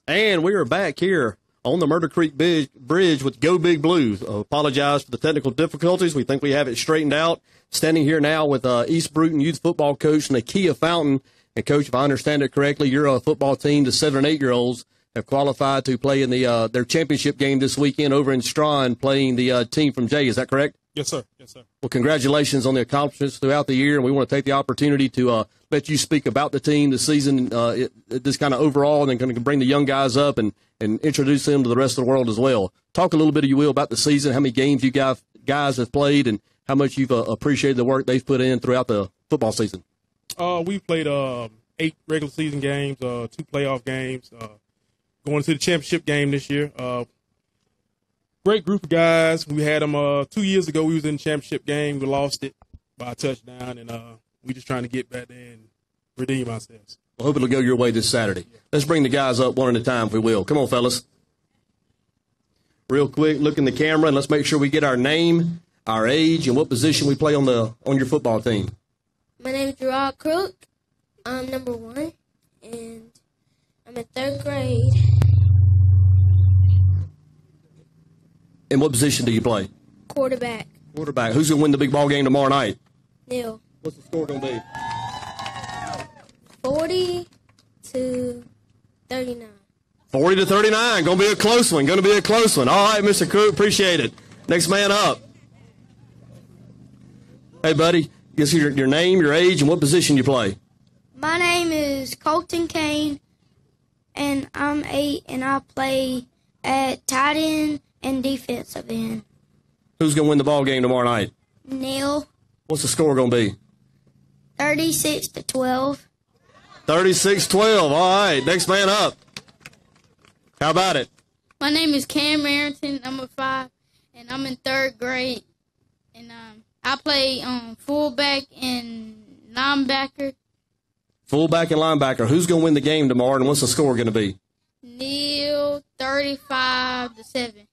And we are back here on the Murder Creek Bridge with Go Big Blues. Apologize for the technical difficulties. We think we have it straightened out. Standing here now with East Bruton youth football coach Nakia Fountain. And, Coach, if I understand it correctly, your football team, the 7- and 8-year-olds, have qualified to play in their championship game this weekend over in Strawn, playing the team from Jay. Is that correct? Yes, sir. Yes, sir. Well, congratulations on the accomplishments throughout the year, and we want to take the opportunity to let you speak about the team this season, this kind of overall, and then kind of bring the young guys up and introduce them to the rest of the world as well. Talk a little bit, if you will, about the season, how many games you guys have played, and how much you've appreciated the work they've put in throughout the football season. We played 8 regular season games, 2 playoff games, going to the championship game this year. Great group of guys. We had them 2 years ago. We was in the championship game. We lost it by a touchdown, and we just trying to get back there and redeem ourselves. Well, hope it'll go your way this Saturday. Let's bring the guys up one at a time, if we will. Come on, fellas. Real quick, look in the camera, and let's make sure we get our name, our age, and what position we play on your football team. My name is Gerard Crook. I'm number 1, and I'm in 3rd grade. And what position do you play? Quarterback. Quarterback. Who's going to win the big ball game tomorrow night? Neil. What's the score going to be? 40-39. 40-39. Going to be a close one. Going to be a close one. All right, Mr. Crook. Appreciate it. Next man up. Hey, buddy. Guess your name, your age, and what position you play. My name is Colton Kane, and I'm 8, and I play at tight end and defensive end. Who's going to win the ball game tomorrow night? Neil. What's the score going to be? 36-12. 36-12. All right. Next man up. How about it? My name is Cam Arrington. I'm a 5, and I'm in 3rd grade. And I play fullback and linebacker. Fullback and linebacker. Who's going to win the game tomorrow, and what's the score going to be? Neil, 35-7.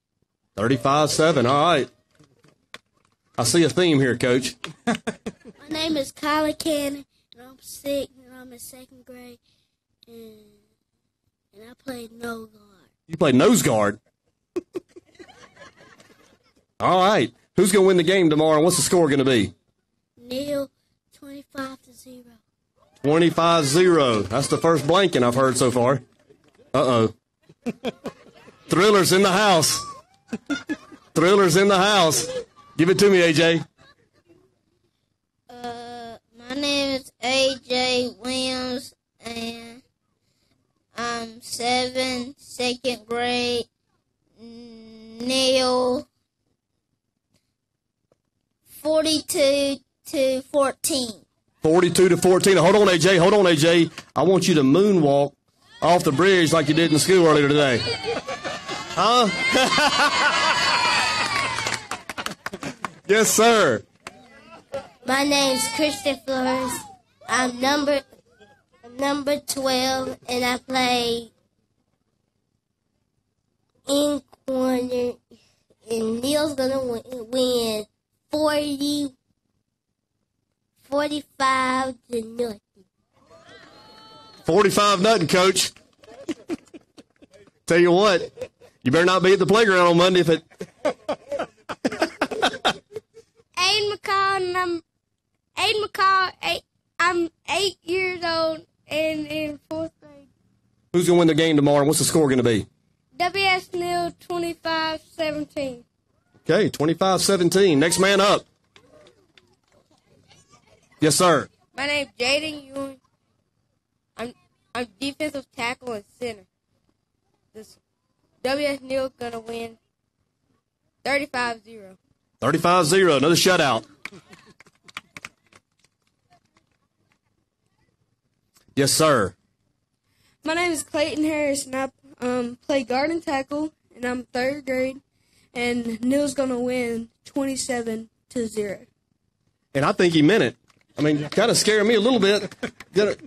35-7. All right. I see a theme here, Coach. My name is Kylie Cannon, and I'm 6, and I'm in 2nd grade, and I play nose guard. You play nose guard? All right. Who's going to win the game tomorrow, and what's the score going to be? Neil, 25-0. 25-0. That's the first blanking I've heard so far. Uh-oh. Thriller's in the house. Thriller's in the house. Give it to me, AJ. My name is AJ Williams, and I'm 7, 2nd grade. Neil, 42-14. 42-14. Hold on, AJ. Hold on, AJ. I want you to moonwalk off the bridge like you did in school earlier today. Huh? Yes, sir. My name's Christian Flores. I'm number 12, and I play in corner. And Neil's gonna win 45-0. 45-0, Coach. Tell you what, you better not be at the playground on Monday if it. Aiden McCall, I'm 8 years old and in 4th grade. Who's going to win the game tomorrow? What's the score going to be? WS Neil 25-17. Okay, 25-17. Next man up. Yes, sir. My name's Jaden Ewing. I'm defensive tackle and center. This WS Neil's gonna win 35-0. 35-0. Another shutout. Yes, sir. My name is Clayton Harris, and I play guard and tackle, and I'm 3rd grade. And Neil's gonna win 27-0. And I think he meant it. I mean, kind of scaring me a little bit.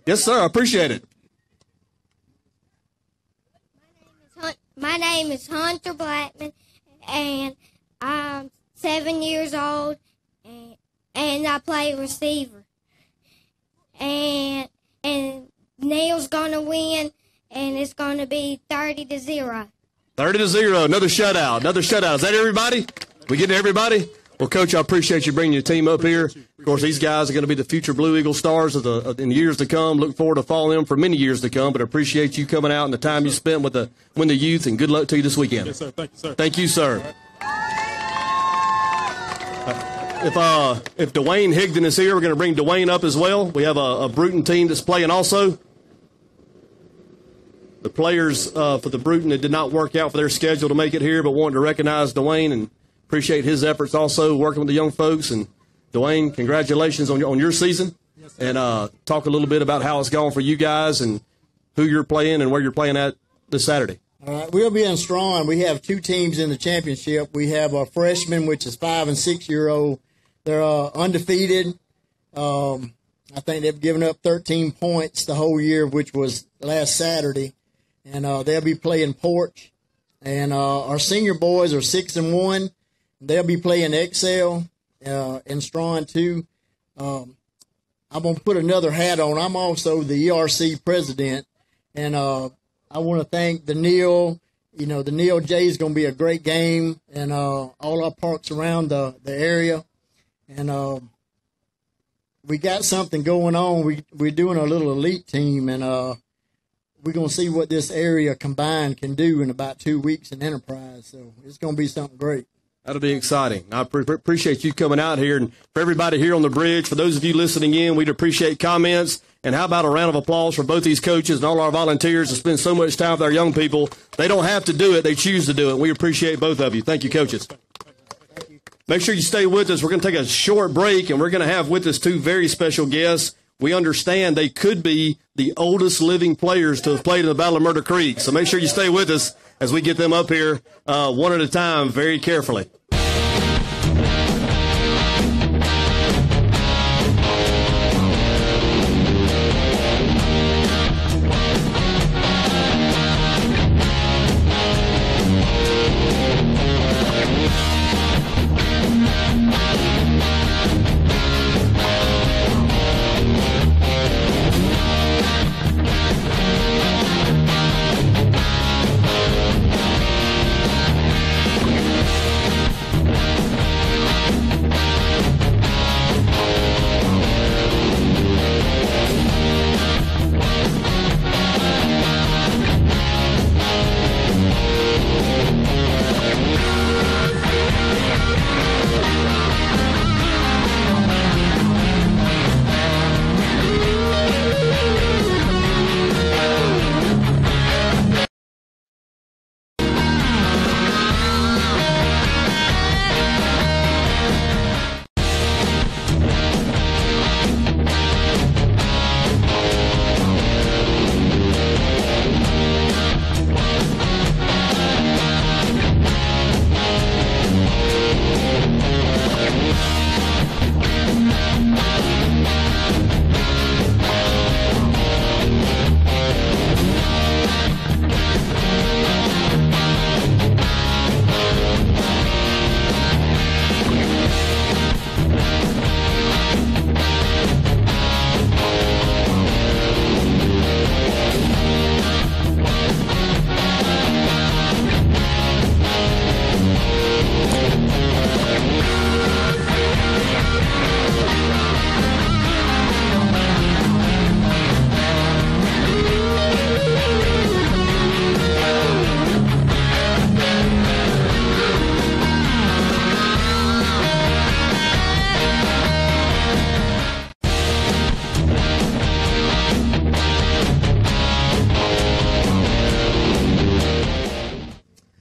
Yes, sir. I appreciate it. My name is Hunter Blackman, and I'm 7 years old, and I play receiver. And Neil's gonna win and it's going to be 30-0. 30-0. Another shutout. Another shutout. Is that everybody? We getting everybody? Well, Coach, I appreciate you bringing your team up here. Of course, these guys are going to be the future Blue Eagle stars in the years to come. Look forward to following them for many years to come, but appreciate you coming out and the time you spent with the youth, and good luck to you this weekend. Yes, sir. Thank you, sir. Thank you, sir. If Dwayne Higdon is here, we're going to bring Dwayne up as well. We have a Bruton team that's playing also. The players for the Bruton, it did not work out for their schedule to make it here, but wanted to recognize Dwayne and appreciate his efforts also working with the young folks. And Dwayne, congratulations on your season. Yes, and talk a little bit about how it's gone for you guys and who you're playing and where you're playing at this Saturday. All right, we'll be in strong. We have two teams in the championship. We have a freshman, which is 5- and 6-year-old. They're undefeated. I think they've given up 13 points the whole year, which was last Saturday. And they'll be playing Porch. And our senior boys are 6-1. They'll be playing Excel in Strawn too. I'm going to put another hat on. I'm also the ERC president. And I want to thank the Neil. You know, the Neil J is going to be a great game. And all our parks around the area. And we got something going on. We're doing a little elite team. And we're going to see what this area combined can do in about 2 weeks in Enterprise. So it's going to be something great. That'll be exciting. I appreciate you coming out here. And for everybody here on the bridge, for those of you listening in, we'd appreciate comments. And how about a round of applause for both these coaches and all our volunteers that spend so much time with our young people. They don't have to do it. They choose to do it. We appreciate both of you. Thank you, coaches. Make sure you stay with us. We're going to take a short break, and we're going to have with us two very special guests. We understand they could be the oldest living players to have played in the Battle of Murder Creek. So make sure you stay with us as we get them up here one at a time very carefully.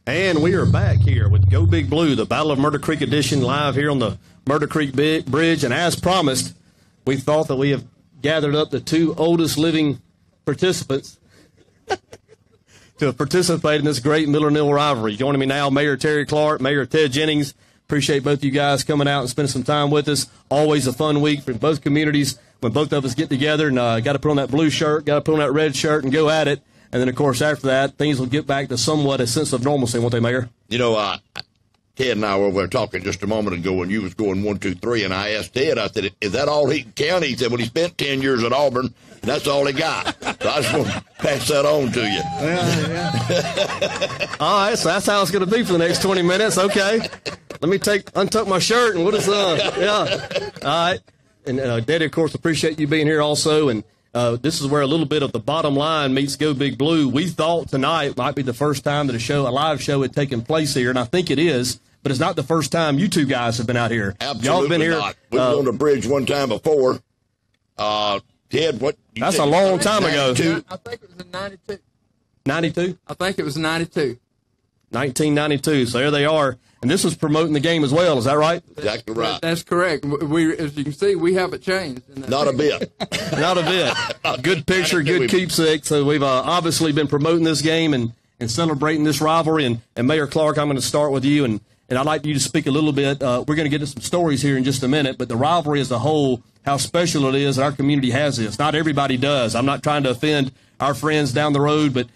And we are back here with Go Big Blue, the Battle of Murder Creek edition, live here on the Murder Creek Bridge. And as promised, we thought that we have gathered up the two oldest living participants to participate in this great Miller-Nil rivalry. Joining me now, Mayor Terry Clark, Mayor Ted Jennings. Appreciate both you guys coming out and spending some time with us. Always a fun week for both communities when both of us get together and got to put on that blue shirt, got to put on that red shirt and go at it. And then, of course, after that, things will get back to somewhat a sense of normalcy, won't they, Mayor? You know, Ted and I were over there talking just a moment ago when you was going 1, 2, 3, and I asked Ted, I said, is that all he can count? He said, well, he spent 10 years at Auburn, and that's all he got. So I just want to pass that on to you. All right, so that's how it's going to be for the next 20 minutes. Okay. Let me untuck my shirt and what is yeah. All right. And Daddy, of course, appreciate you being here also. And this is where a little bit of the bottom line meets Go Big Blue. We thought tonight might be the first time that a live show had taken place here, and I think it is. But it's not the first time you two guys have been out here. Absolutely Y'all have been here. Not. We were on the bridge one time before. Ted, what? That's a long time ago. I think it was in 92. 92? I think it was 92. 1992. So there they are. And this was promoting the game as well. Is that right? Exactly right. That's correct. We, as you can see, we haven't changed. Not a bit. Not a bit. Good picture, good keepsake. So we've obviously been promoting this game and celebrating this rivalry. And Mayor Clark, I'm going to start with you. And I'd like you to speak a little bit. We're going to get to some stories here in just a minute. But the rivalry as a whole, how special it is that our community has this. Not everybody does. I'm not trying to offend our friends down the road, but,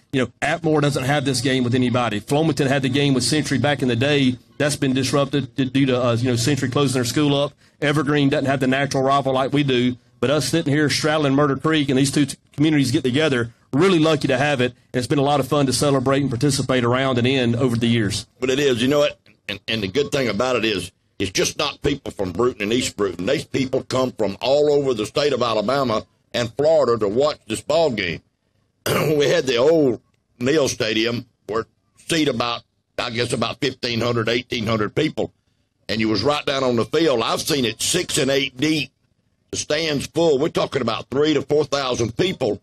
Atmore doesn't have this game with anybody. Flomaton had the game with Century back in the day. That's been disrupted due to, Century closing their school up. Evergreen doesn't have the natural rival like we do. But us sitting here straddling Murder Creek and these two communities get together, really lucky to have it. It's been a lot of fun to celebrate and participate around and in over the years. But it is, you know what? And the good thing about it is, it's just not people from Bruton and East Bruton. These people come from all over the state of Alabama and Florida to watch this ball game. We had the old Neal Stadium where it seat about 1,500, 1,800 people, and you was right down on the field. I've seen it 6 and 8 deep, the stands full. We're talking about 3,000 to 4,000 people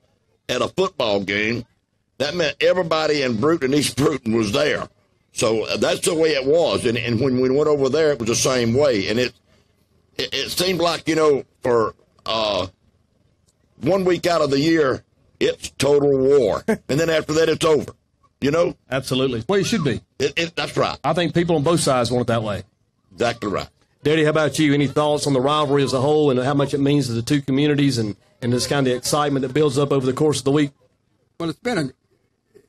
at a football game. That meant everybody in Bruton and East Bruton was there. So that's the way it was, and when we went over there, it was the same way. And it seemed like, for 1 week out of the year, it's total war. And then after that, it's over, Absolutely. Well, it should be. That's right. I think people on both sides want it that way. Exactly right. Daddy, how about you? Any thoughts on the rivalry as a whole and how much it means to the two communities and this kind of excitement that builds up over the course of the week? Well, it's been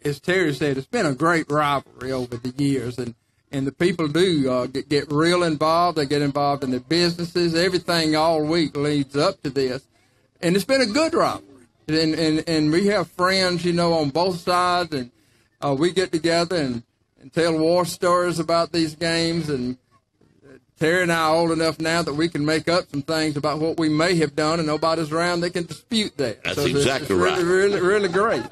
as Terry said, it's been a great rivalry over the years, and the people do get real involved. They get involved in their businesses. Everything all week leads up to this, and it's been a good rivalry. And we have friends, on both sides, and we get together and tell war stories about these games. And Terry and I are old enough now that we can make up some things about what we may have done, and nobody's around that can dispute that. That's so exactly right. It's really, really great,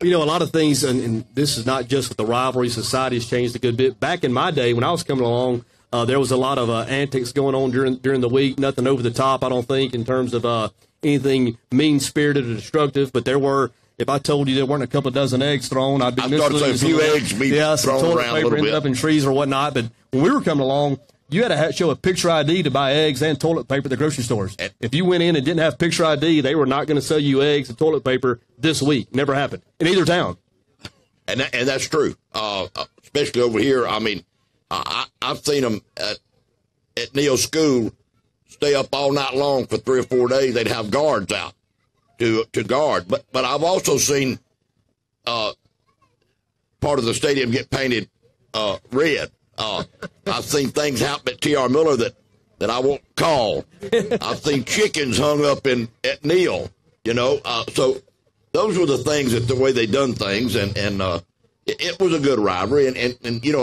A lot of things, and this is not just with the rivalry. Society has changed a good bit. Back in my day, when I was coming along, there was a lot of antics going on during the week. Nothing over the top, I don't think, in terms of anything mean-spirited or destructive. But there were, if I told you there weren't a couple of dozen eggs thrown, I'd be misleading. I started to say a few eggs be some thrown toilet around a paper little ended bit. up in trees or whatnot. But when we were coming along, you had to show a picture ID to buy eggs and toilet paper at the grocery stores. If you went in and didn't have picture ID, they were not going to sell you eggs and toilet paper this week. Never happened in either town. And that's true, especially over here. I mean, I've seen them at Neal's school stay up all night long for 3 or 4 days. They'd have guards out to guard. But I've also seen part of the stadium get painted red. I've seen things happen at T.R. Miller that I won't call. I've seen chickens hung up at Neal, so those were the things that the way they done things, and it was a good rivalry, and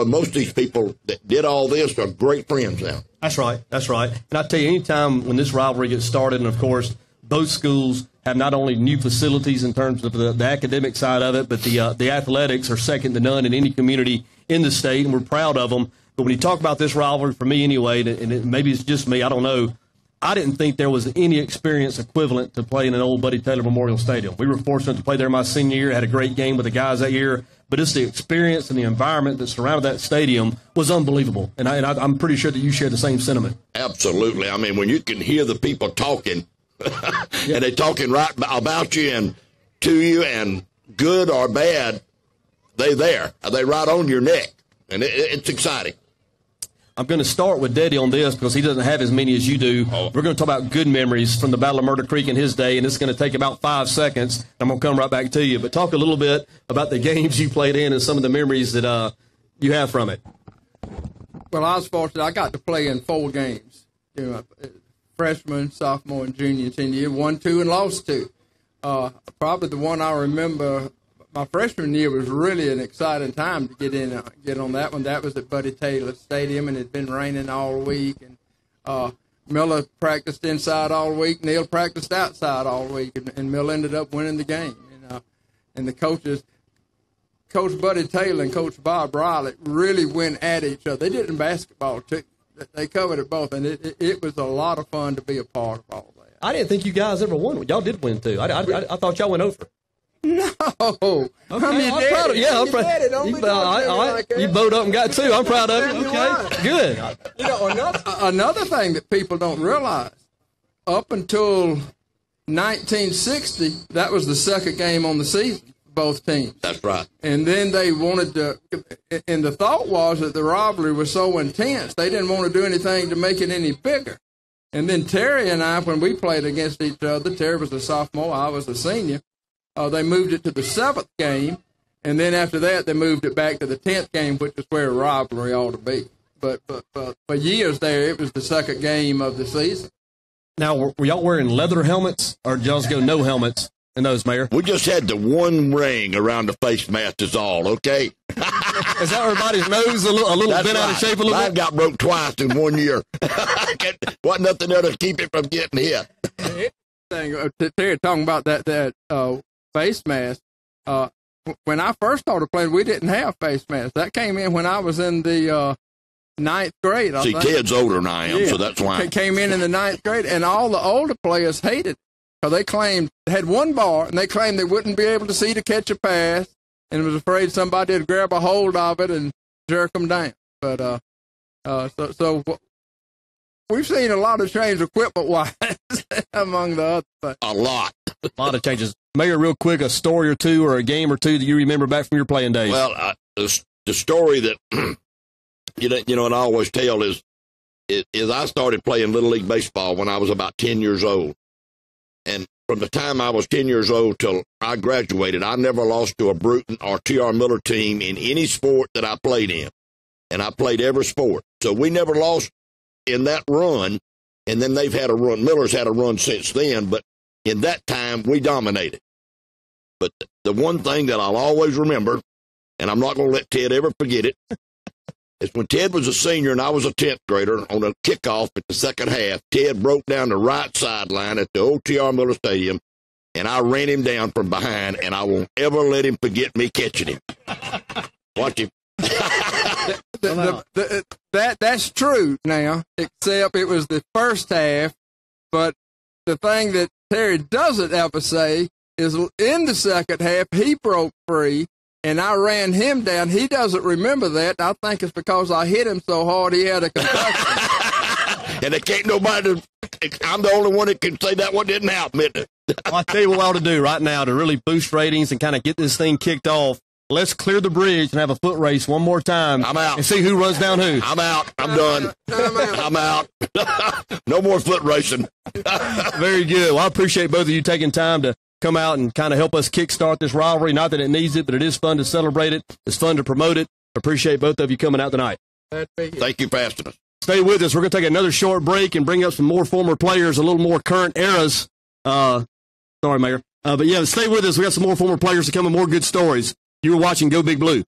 most of these people that did all this are great friends now. That's right. And I tell you, anytime when this rivalry gets started, and of course, both schools have not only new facilities in terms of the academic side of it, but the athletics are second to none in any community in the state, and we're proud of them. But when you talk about this rivalry, for me anyway, and maybe it's just me, I don't know, I didn't think there was any experience equivalent to playing in old Buddy Taylor Memorial Stadium. We were fortunate to play there my senior year, had a great game with the guys that year, but it's the experience and the environment that surrounded that stadium was unbelievable. And I'm pretty sure that you share the same sentiment. Absolutely. I mean, when you can hear the people talking, and they're talking right about you and to you, and good or bad, they right on your neck, and it's exciting. I'm going to start with Daddy on this because he doesn't have as many as you do. We're going to talk about good memories from the Battle of Murder Creek in his day, and it's going to take about 5 seconds. I'm going to come right back to you. But talk a little bit about the games you played in and some of the memories that you have from it. Well, I was fortunate. I got to play in 4 games. Freshman, sophomore, and junior, 10 year, won 2 and lost 2. Probably the one I remember my freshman year was really an exciting time to get on that one. That was at Buddy Taylor Stadium, and it had been raining all week. And Miller practiced inside all week. Neil practiced outside all week, and Miller ended up winning the game. And the coaches, Coach Buddy Taylor and Coach Bob Riley, really went at each other. They did it in basketball too. They covered it both, and it was a lot of fun to be a part of all that. I didn't think you guys ever won. Y'all did win too. I thought y'all went over. No. Okay. I'm proud of you. Yeah, I'm proud. You bowed up and got two. I'm proud of it. Okay, good. You know, another thing that people don't realize, up until 1960, that was the second game on the season, both teams. That's right. And then they wanted to, and the thought was that the rivalry was so intense, they didn't want to do anything to make it any bigger. And then Terry and I, when we played against each other, Terry was a sophomore, I was a senior, they moved it to the 7th game, and then after that, they moved it back to the 10th game, which is where a rivalry ought to be. But for years there, it was the second game of the season. Now, were y'all wearing leather helmets, or did y'all just go no helmets in those, Mayor? We just had the one ring around the face mask is all, okay? Is that everybody's nose a little bit out of shape a little Mine bit? got broke twice in 1 year. Wasn't nothing there to keep it from getting hit. Terry, talking about that face mask, when I first started playing, we didn't have face masks. That came in when I was in the 9th grade. I think. Ted's older than I am, so that's why. It came in the 9th grade, and all the older players hated it. Because they claimed, had one bar, and they claimed they wouldn't be able to see to catch a pass, and was afraid somebody would grab a hold of it and jerk them down. But so we've seen a lot of change equipment-wise among the other things. A lot of changes. Mayor, real quick, a story or two or a game or two that you remember back from your playing days. Well, the story that you know, and I always tell is I started playing Little League Baseball when I was about 10 years old. And from the time I was 10 years old till I graduated, I never lost to a Bruton or T.R. Miller team in any sport that I played in. And I played every sport. So we never lost in that run. And then they've had a run. Miller's had a run since then. But in that time, we dominated. But the one thing that I'll always remember, and I'm not going to let Ted ever forget it, is when Ted was a senior and I was a 10th grader, on a kickoff at the second half, Ted broke down the right sideline at the old T.R. Miller Stadium, and I ran him down from behind, and I won't ever let him forget me catching him. Watch him. That's true now, except it was the first half. But the thing that Terry doesn't ever say is in the second half, he broke free, and I ran him down. He doesn't remember that. I think it's because I hit him so hard he had a concussion. And there can't nobody, I'm the only one that can say that one didn't happen, isn't it? Well, I'll tell you what we ought to do right now to really boost ratings and kind of get this thing kicked off. Let's clear the bridge and have a foot race one more time. I'm out. And see who runs down who. I'm out. I'm done. I'm out. No more foot racing. Very good. Well, I appreciate both of you taking time to come out and kind of help us kickstart this rivalry. Not that it needs it, but it is fun to celebrate it. It's fun to promote it. Appreciate both of you coming out tonight. Thank you for asking us. Stay with us. We're going to take another short break and bring up some more former players, a little more current eras. Sorry, Mayor. But yeah, stay with us. We got some more former players to come and more good stories. You were watching Go Big Blue.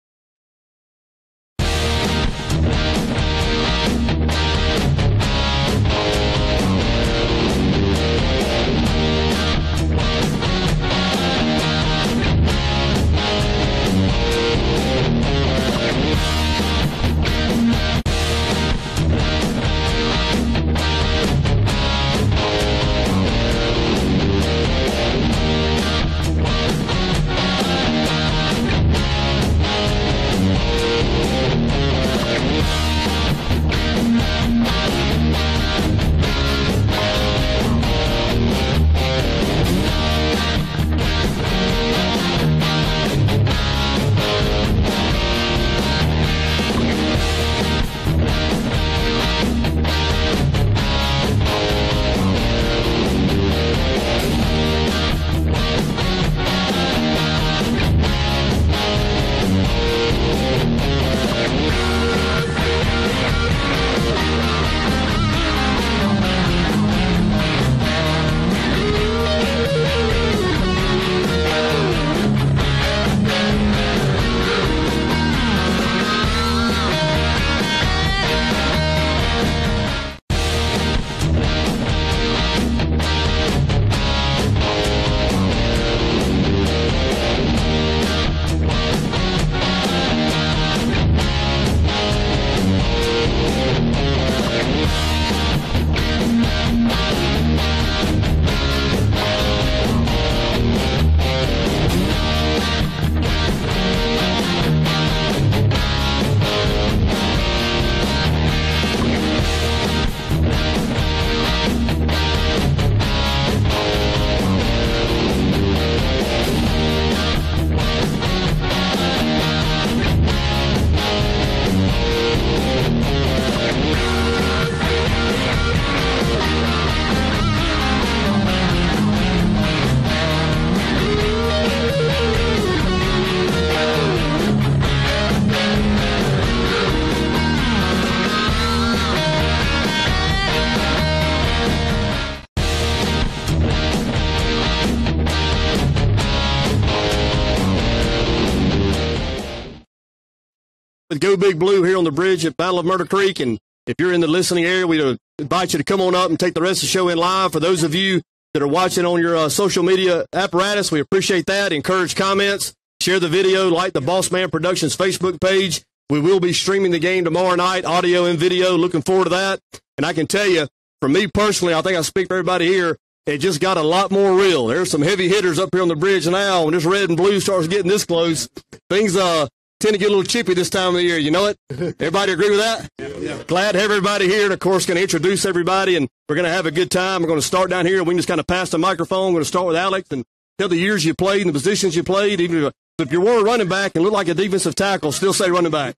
with Go Big Blue here on the bridge at Battle of Murder Creek. And if you're in the listening area, we invite you to come on up and take the rest of the show in live. For those of you that are watching on your social media apparatus, we appreciate that. Encourage comments, share the video, like the Bossman Productions Facebook page. We will be streaming the game tomorrow night, audio and video. Looking forward to that. And I can tell you, for me personally, I think I speak for everybody here, it just got a lot more real. There's some heavy hitters up here on the bridge now. When this red and blue starts getting this close, things tend to get a little chippy this time of the year. You know it? Everybody agree with that? Yeah. Glad to have everybody here. And, of course, going to introduce everybody, and we're going to have a good time. We're going to start down here. We can just kind of pass the microphone. We're going to start with Alex and tell the years you played and the positions you played. Even if you were a running back and looked like a defensive tackle, still say running back.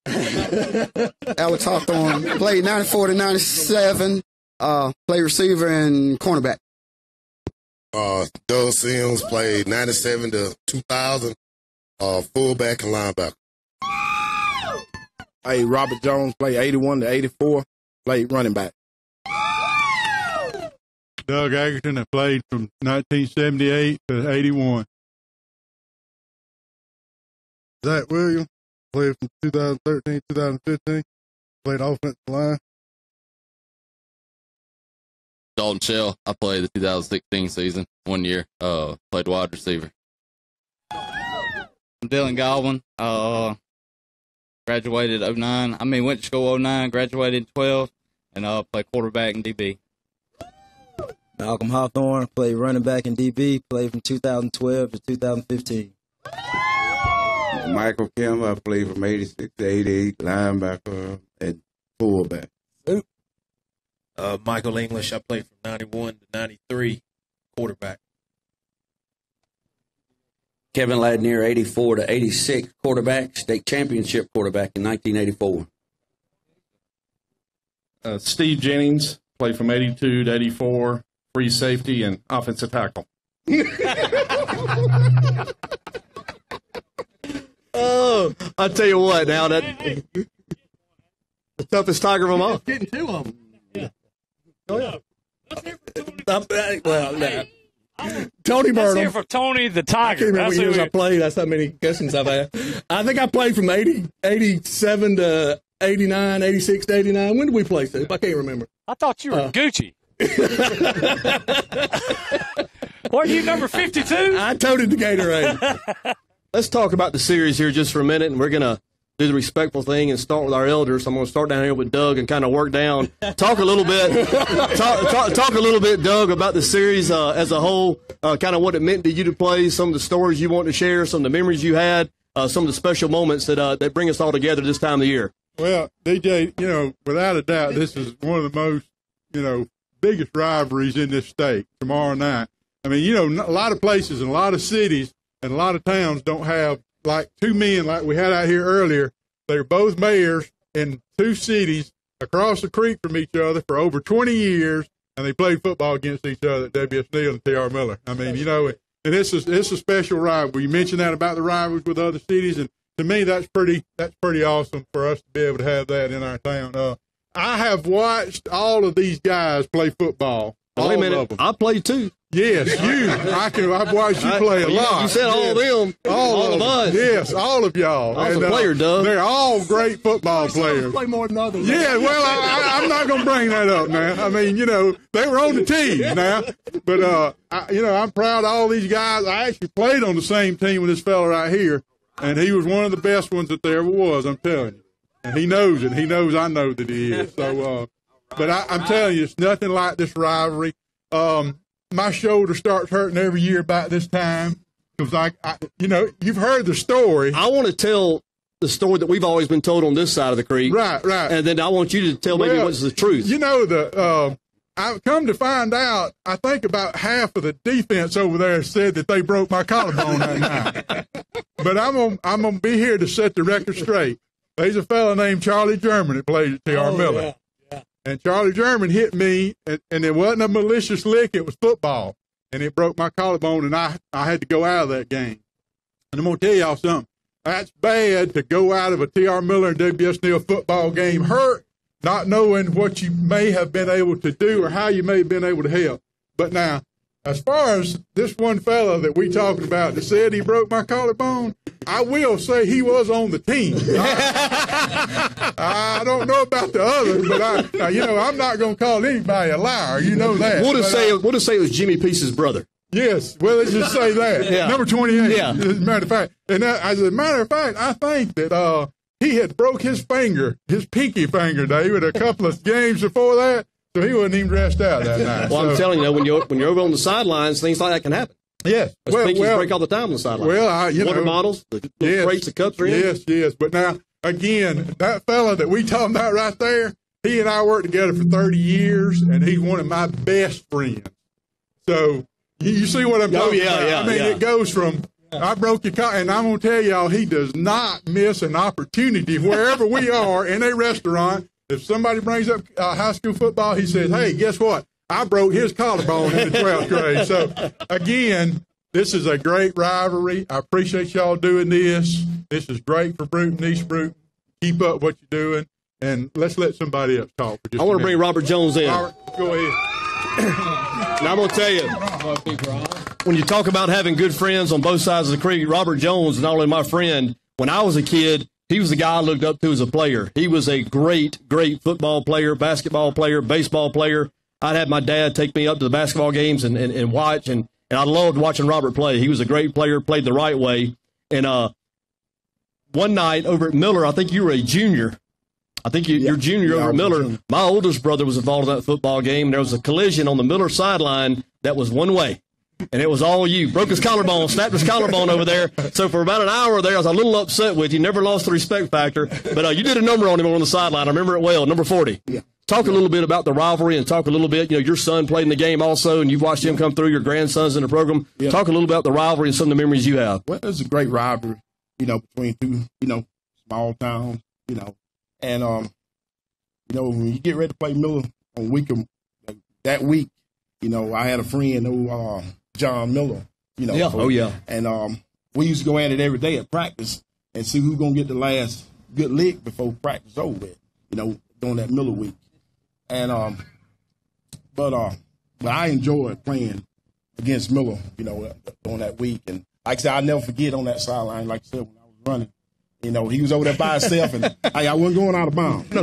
Alex Hawthorne, played 94 to 97, played receiver and cornerback. Doug Sims played 97 to 2000, fullback and linebacker. Hey, Robert Jones played 81 to 84, played running back. Doug Agerton, I played from 1978 to 81. Zach Williams played from 2013 to 2015, played offensive line. Dalton Shell, I played the 2016 season, 1 year, played wide receiver. I'm Dylan Godwin, graduated 09. Went to school 09, graduated 12, and played quarterback and DB. Malcolm Hawthorne, played running back and DB, played from 2012 to 2015. Michael Kim, I played from 86 to 88, linebacker and fullback. Michael English, I played from 91 to 93, quarterback. Kevin Ladnier, 84 to 86, quarterback, state championship quarterback in 1984. Steve Jennings, played from 82 to 84, free safety and offensive tackle. Oh, I'll tell you what, now that the toughest Tiger of them all. Getting two of them. Yeah. Oh, yeah. Tony Burnham. Let's hear from Tony the Tiger. I can't remember what years I played. That's how many guessings I've had. I think I played from 87 to 89, 86 to 89. When did we play, Steve? I can't remember. I thought you were Gucci. Were you number 52? I toted the Gatorade. Let's talk about the series here just for a minute, and we're going to do the respectful thing and start with our elders. I'm going to start down here with Doug and kind of work down. Talk a little bit, talk a little bit, Doug, about the series as a whole, kind of what it meant to you to play, some of the stories you want to share, some of the memories you had, some of the special moments that bring us all together this time of the year. Well, DJ, without a doubt, this is one of the most, biggest rivalries in this state tomorrow night. I mean, a lot of places and a lot of cities and a lot of towns don't have like two men like we had out here earlier. They're both mayors in two cities across the creek from each other for over 20 years, and they played football against each other at W.S. Neal and T.R. Miller. I mean, and it's a special rivalry. You mentioned that about the rivalries with other cities, and to me, that's pretty awesome for us to be able to have that in our town. I have watched all of these guys play football. Wait a minute, I played too. Yes, I've watched you play a lot. You said all of them. All of us. Yes, all of y'all. I was a player, Doug. They're all great football players. Play more than others. Yeah, well, I'm not going to bring that up now. I mean, they were on the team now. But, I'm proud of all these guys. I actually played on the same team with this fella right here, and he was one of the best ones that there ever was, I'm telling you. And he knows it. He knows I know that he is. So, but I'm telling you, it's nothing like this rivalry. My shoulder starts hurting every year about this time because you've heard the story. I want to tell the story that we've always been told on this side of the creek. Right. And then I want you to tell maybe what's the truth. I've come to find out, I think about half of the defense over there said that they broke my collarbone that night. But I'm gonna be here to set the record straight. There's a fella named Charlie German that played at T.R. Miller. Yeah. And Charlie German hit me, and it wasn't a malicious lick, it was football. And it broke my collarbone, and I had to go out of that game. And I'm going to tell y'all something. That's bad to go out of a T.R. Miller and W.S. Neal football game hurt, not knowing what you may have been able to do or how you may have been able to help. But now, as far as this one fella that we talked about that said he broke my collarbone, I will say he was on the team. I don't know about the others, but I'm not going to call anybody a liar. You know that. We'll just say it was Jimmy Peace's brother. Yes. Well, let's just say that. Yeah. Number 28. Yeah. As a matter of fact, as a matter of fact, I think that he had broke his pinky finger, David, a couple of games before that, so he wasn't even dressed out that night. Well, I'm telling you, when you're over on the sidelines, things like that can happen. Yes. Pinkies break all the time on the sidelines. Well, water bottles, the crates, the cups are in. Yes. But now, again, that fella that we talking about right there, he and I worked together for 30 years, and he's one of my best friends. So you see what I'm talking about? Yeah, I mean, it goes from I broke your car, and I'm going to tell y'all, he does not miss an opportunity wherever we are in a restaurant. If somebody brings up high school football, he says, hey, guess what? I broke his collarbone in the 12th grade. So, again, this is a great rivalry. I appreciate y'all doing this. This is great for Bruton, East Bruton. Keep up what you're doing, and let's let somebody else talk for just I want to bring Robert Jones in. Robert, go ahead. Now, I'm going to tell you, when you talk about having good friends on both sides of the creek, Robert Jones is not only my friend. When I was a kid, he was the guy I looked up to as a player. He was a great football player, basketball player, baseball player. I'd have my dad take me up to the basketball games and watch, and I loved watching Robert play. He was a great player, played the right way. And one night over at Miller, I think you were a junior. I think you're junior over at Miller. My oldest brother was involved in that football game. There was a collision on the Miller sideline that was one way, and it was all you. Broke his collarbone, snapped his collarbone over there. So for about an hour there, I was a little upset with you. Never lost the respect factor. But you did a number on him on the sideline. I remember it well, number 40. Yeah. Talk a little bit about the rivalry and talk a little bit, your son played in the game also, and you've watched him come through, your grandson's in the program. Yeah. Talk a little about the rivalry and some of the memories you have. Well, it's a great rivalry, between two, small towns, and, when you get ready to play Miller on weekend, that week, I had a friend, John Miller, and we used to go at it every day at practice and see who's going to get the last good lick before practice over with, during that Miller week. And but I enjoyed playing against Miller, on that week. And like I said, I'll never forget on that sideline, like I said, when I was running. He was over there by himself, and I wasn't going out of bounds. No,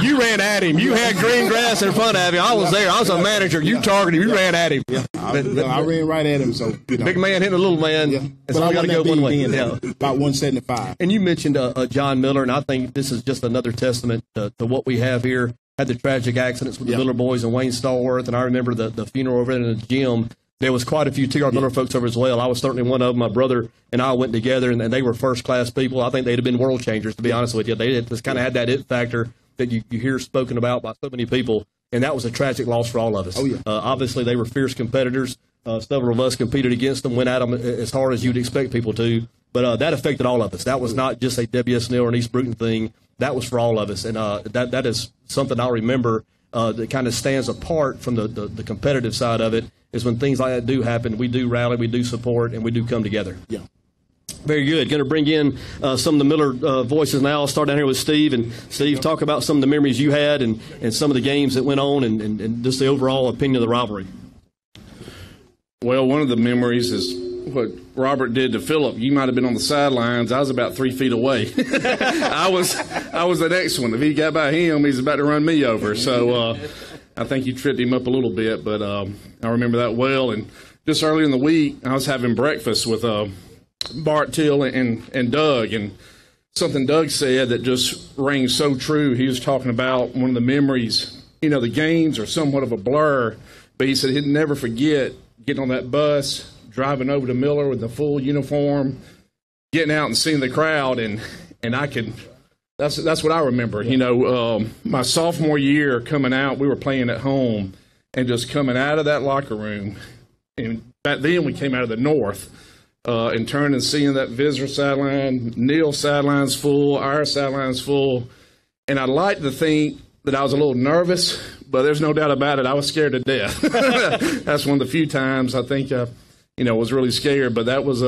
you ran at him. You had green grass in front of him. I was there. I was a manager. You targeted him. You ran at him. Yeah, I ran right at him. So big man hitting a little man. Yeah. So I got to go one way. About 175. And you mentioned John Miller, and I think this is just another testament to what we have here. Had the tragic accidents with the Miller boys and Wayne Stallworth, and I remember the funeral over there in the gym. There was quite a few T.R. Miller folks over as well. I was certainly one of them. My brother and I went together, and they were first-class people. I think they'd have been world changers, to be honest with you. They just kind of had that it factor that you hear spoken about by so many people, and that was a tragic loss for all of us. Obviously, they were fierce competitors. Several of us competed against them, went at them as hard as you'd expect people to, but that affected all of us. That was not just a WSNL or an East Bruton thing. That was for all of us, and that is something I'll remember that kind of stands apart from the competitive side of it. Is when things like that do happen, we do rally, we do support, and we do come together. Yeah. Very good. Going to bring in some of the Miller voices now. I'll start down here with Steve. And Steve, talk about some of the memories you had and some of the games that went on and just the overall opinion of the rivalry. Well, one of the memories is what Robert did to Phillip. You might have been on the sidelines. I was about 3 feet away. I was the next one. If he got by him, he's about to run me over. So I think you tripped him up a little bit, but I remember that well. And just earlier in the week, I was having breakfast with Bart Till and Doug, and something Doug said that just rang so true. He was talking about one of the memories. The games are somewhat of a blur, but he said he'd never forget getting on that bus, driving over to Miller with the full uniform, getting out and seeing the crowd, and I could. That's what I remember. My sophomore year coming out, we were playing at home, and just coming out of that locker room, and back then we came out of the north, and turning and seeing that visitor sideline, Neil's sideline's full, our sideline's full, and I'd like to think that I was a little nervous, but there's no doubt about it, I was scared to death. That's one of the few times I think was really scared, but that was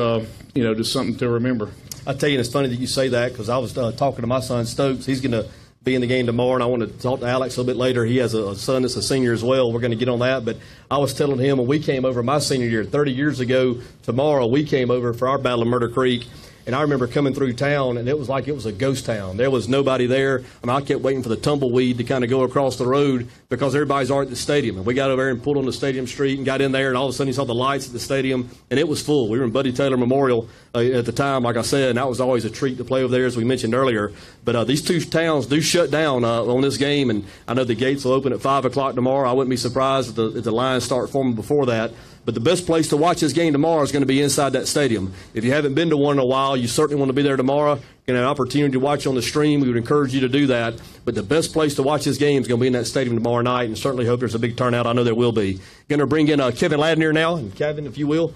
just something to remember. I tell you, it's funny that you say that because I was talking to my son Stokes. He's going to be in the game tomorrow, and I want to talk to Alex a little bit later. He has a son that's a senior as well. We're going to get on that. But I was telling him when we came over my senior year, 30 years ago tomorrow, we came over for our Battle of Murder Creek. And I remember coming through town, and it was like it was a ghost town. There was nobody there. I mean, I kept waiting for the tumbleweed to kind of go across the road because everybody's already at the stadium. And we got over there and pulled on the stadium street and got in there, and all of a sudden you saw the lights at the stadium, and it was full. We were in Buddy Taylor Memorial at the time, like I said, and that was always a treat to play over there, as we mentioned earlier. But these two towns do shut down on this game, and I know the gates will open at 5 o'clock tomorrow. I wouldn't be surprised if the lines start forming before that. But the best place to watch this game tomorrow is going to be inside that stadium. If you haven't been to one in a while, you certainly want to be there tomorrow. You're going to have an opportunity to watch on the stream. We would encourage you to do that. But the best place to watch this game is going to be in that stadium tomorrow night, and certainly hope there's a big turnout. I know there will be. Going to bring in Kevin Ladnier now. And Kevin, if you will,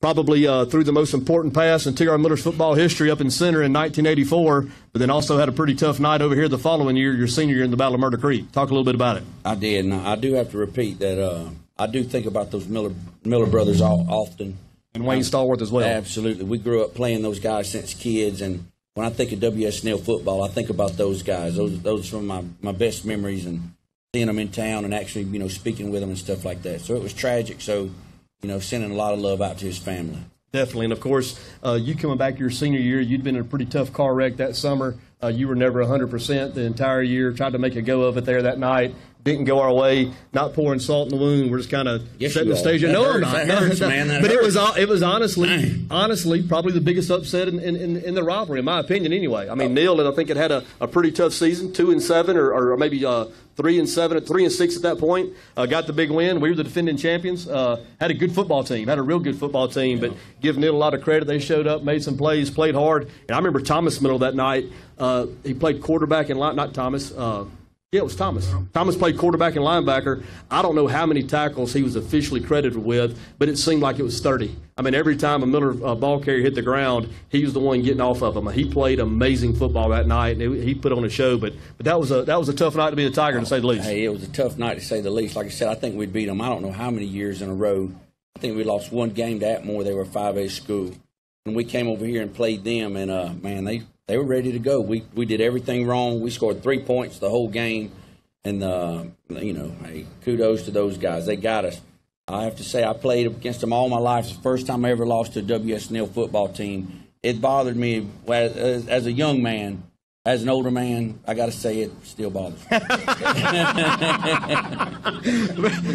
probably threw the most important pass in T.R. Miller's football history up in center in 1984, but then also had a pretty tough night over here the following year, your senior year in the Battle of Murder Creek. Talk a little bit about it. I did, and I do have to repeat that I do think about those Miller brothers often. And Wayne Stallworth as well. Absolutely. We grew up playing those guys since kids, and when I think of WSNL football, I think about those guys. Those are some of my best memories, and seeing them in town and actually, speaking with them and stuff like that. So it was tragic. So, sending a lot of love out to his family. Definitely. And, of course, you coming back your senior year, you'd been in a pretty tough car wreck that summer. You were never 100% the entire year. Tried to make a go of it there that night. Didn't go our way. Not pouring salt in the wound. We're just kind of setting the stage. No, I'm not. That hurts, man. That but hurts. it was honestly probably the biggest upset in the rivalry, in my opinion. Anyway, I mean, Neil, I think it had a pretty tough season, 2-7, or maybe 3-7, 3-6 at that point. Got the big win. We were the defending champions. Had a good football team. Had a real good football team. But give Neil a lot of credit. They showed up, made some plays, played hard. And I remember Thomas Middle that night. He played quarterback and not Thomas. Yeah, it was Thomas. Thomas played quarterback and linebacker. I don't know how many tackles he was officially credited with, but it seemed like it was 30. I mean, every time a Miller ball carrier hit the ground, he was the one getting off of him. He played amazing football that night, and he put on a show. But that was a tough night to be the Tiger, to say the least. Hey, it was a tough night to say the least. Like I said, I think we beat them. I don't know how many years in a row. I think we lost one game to Atmore. They were a 5A school, and we came over here and played them. And man, they were ready to go. We did everything wrong. We scored 3 points the whole game. And, hey, kudos to those guys. They got us. I have to say I played against them all my life. It's the first time I ever lost to a WSNL football team. It bothered me as a young man. As an older man, I got to say it still bothers me.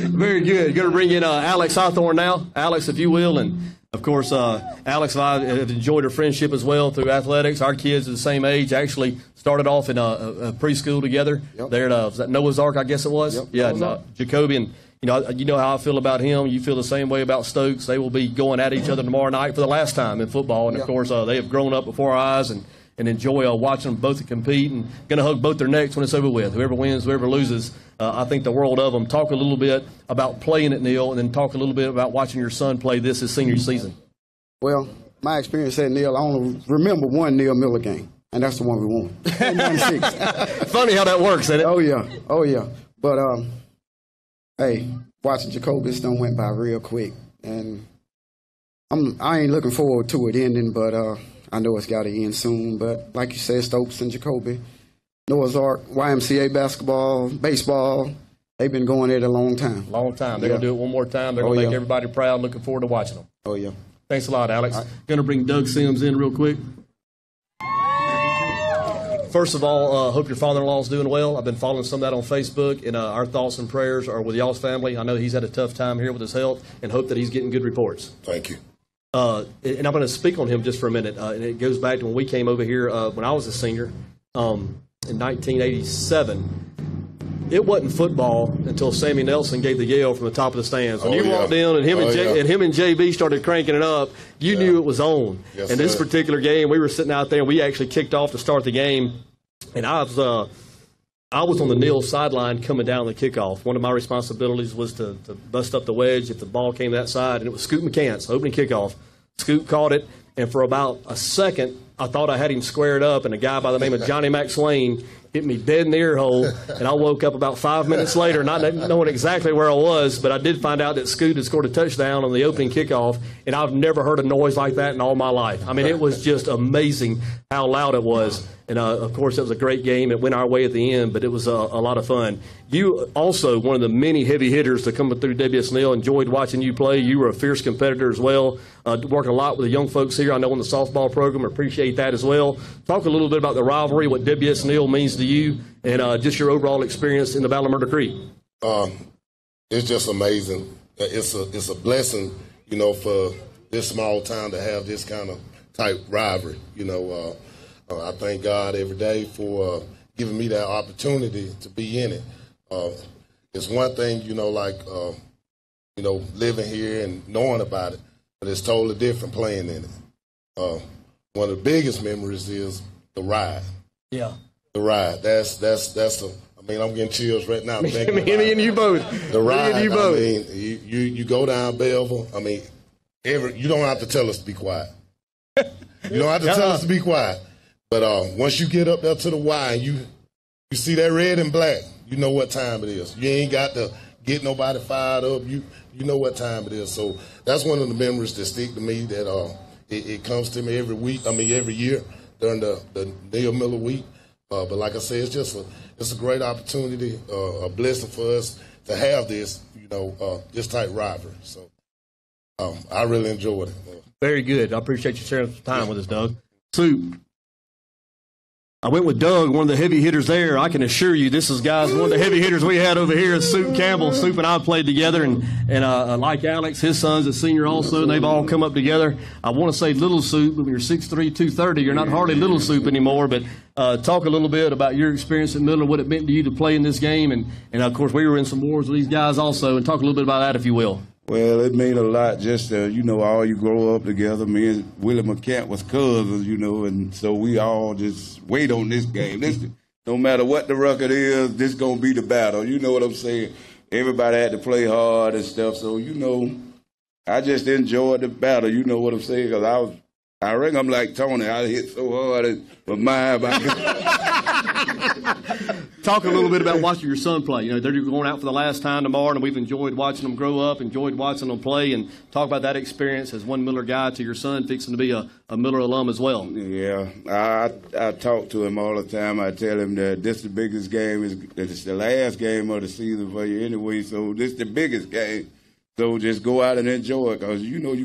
Very good. Going to bring in Alex Hawthorne now. Alex, if you will. And, of course, Alex and I have enjoyed our friendship as well through athletics. Our kids are the same age. Actually started off in a preschool together. Yep. There at was that Noah's Ark, I guess it was? Yep. Yeah, and, Jacoby. And, you know how I feel about him. You feel the same way about Stokes. They will be going at each other tomorrow night for the last time in football. And, of course, they have grown up before our eyes and enjoy watching them both compete, and going to hug both their necks when it's over with. Whoever wins, whoever loses, I think the world of them. Talk a little bit about playing at Neal, and then talk a little bit about watching your son play this his senior season. Well, my experience at Neal, I only remember one Neal Miller game, and that's the one we won. 96. Funny how that works, isn't it? Oh, yeah. But, hey, watching Jacoby done went by real quick, and I ain't looking forward to it ending, but I know it's got to end soon. But like you said, Stokes and Jacoby, Noah's Ark, YMCA basketball, baseball, they've been going at it a long time. Long time. They're going to do it one more time. They're going to make everybody proud. Looking forward to watching them. Oh, yeah. Thanks a lot, Alex. Going to bring Doug Sims in real quick. First of all, hope your father-in-law is doing well. I've been following some of that on Facebook, and our thoughts and prayers are with y'all's family. I know he's had a tough time here with his health, and hope that he's getting good reports. Thank you. And I'm going to speak on him just for a minute. And it goes back to when we came over here when I was a senior in 1987. It wasn't football until Sammy Nelson gave the yell from the top of the stands. When you walked in and him and JB started cranking it up, you knew it was on. Yes, and this particular game, we were sitting out there, and we actually kicked off to start the game. And I was on the Neal sideline coming down the kickoff. One of my responsibilities was to bust up the wedge if the ball came that side, and it was Scoot McCants, opening kickoff. Scoot caught it, and for about a second, I thought I had him squared up, and a guy by the name of Johnny McSwain hit me dead in the ear hole, and I woke up about 5 minutes later, not knowing exactly where I was, but I did find out that Scoot had scored a touchdown on the opening kickoff, and I've never heard a noise like that in all my life. I mean, it was just amazing how loud it was. And, of course, it was a great game. It went our way at the end, but it was a lot of fun. You also, one of the many heavy hitters to come through WS Neal, enjoyed watching you play. You were a fierce competitor as well, working a lot with the young folks here, I know, in the softball program. Appreciate that as well. Talk a little bit about the rivalry, what WS Neal means to you, and just your overall experience in the Battle of Murder Creek. It's just amazing. It's a blessing, you know, for this small town to have this kind of type rivalry, you know. I thank God every day for giving me that opportunity to be in it. It's one thing, you know, like, you know, living here and knowing about it, but it's totally different playing in it. One of the biggest memories is the ride. Yeah. The ride. That's I mean, I'm getting chills right now. Me and you both. The ride. Me and you both. I mean, you go down Belleville. I mean, you don't have to tell us to be quiet. You don't have to tell us to be quiet. But once you get up there to the Y and you see that red and black, you know what time it is. You ain't got to get nobody fired up. You know what time it is. So that's one of the memories that stick to me. That it comes to me every week. I mean, every year during the Neal Miller week. But like I said, it's a great opportunity, a blessing for us to have this, you know, this type rivalry. So I really enjoyed it. Very good. I appreciate you sharing some time with us, Doug. Soup. I went with Doug, one of the heavy hitters there. I can assure you, this is, guys, one of the heavy hitters we had over here is Soup Campbell. Soup and I played together, and like Alex, his son's a senior also, and they've all come up together. I want to say Little Soup, but when you're 6'3", 230, you're not hardly Little Soup anymore. But talk a little bit about your experience at Miller, what it meant to you to play in this game, and of course, we were in some wars with these guys also, and talk a little bit about that, if you will. Well, it mean a lot just you know, all you grow up together. Me and Willie McCant was cousins, you know, and so we all just wait on this game. No matter what the record is, this going to be the battle. You know what I'm saying? Everybody had to play hard and stuff. So, you know, I just enjoyed the battle. You know what I'm saying? Because I reckon I'm like Tony. I hit so hard with mine. Talk a little bit about watching your son play. You know, they're going out for the last time tomorrow, and we've enjoyed watching them grow up, enjoyed watching them play, and talk about that experience as one Miller guy to your son fixing to be a Miller alum as well. Yeah, I talk to him all the time. I tell him that this is the biggest game. It's the last game of the season for you anyway, so this is the biggest game. So just go out and enjoy it, because, you know,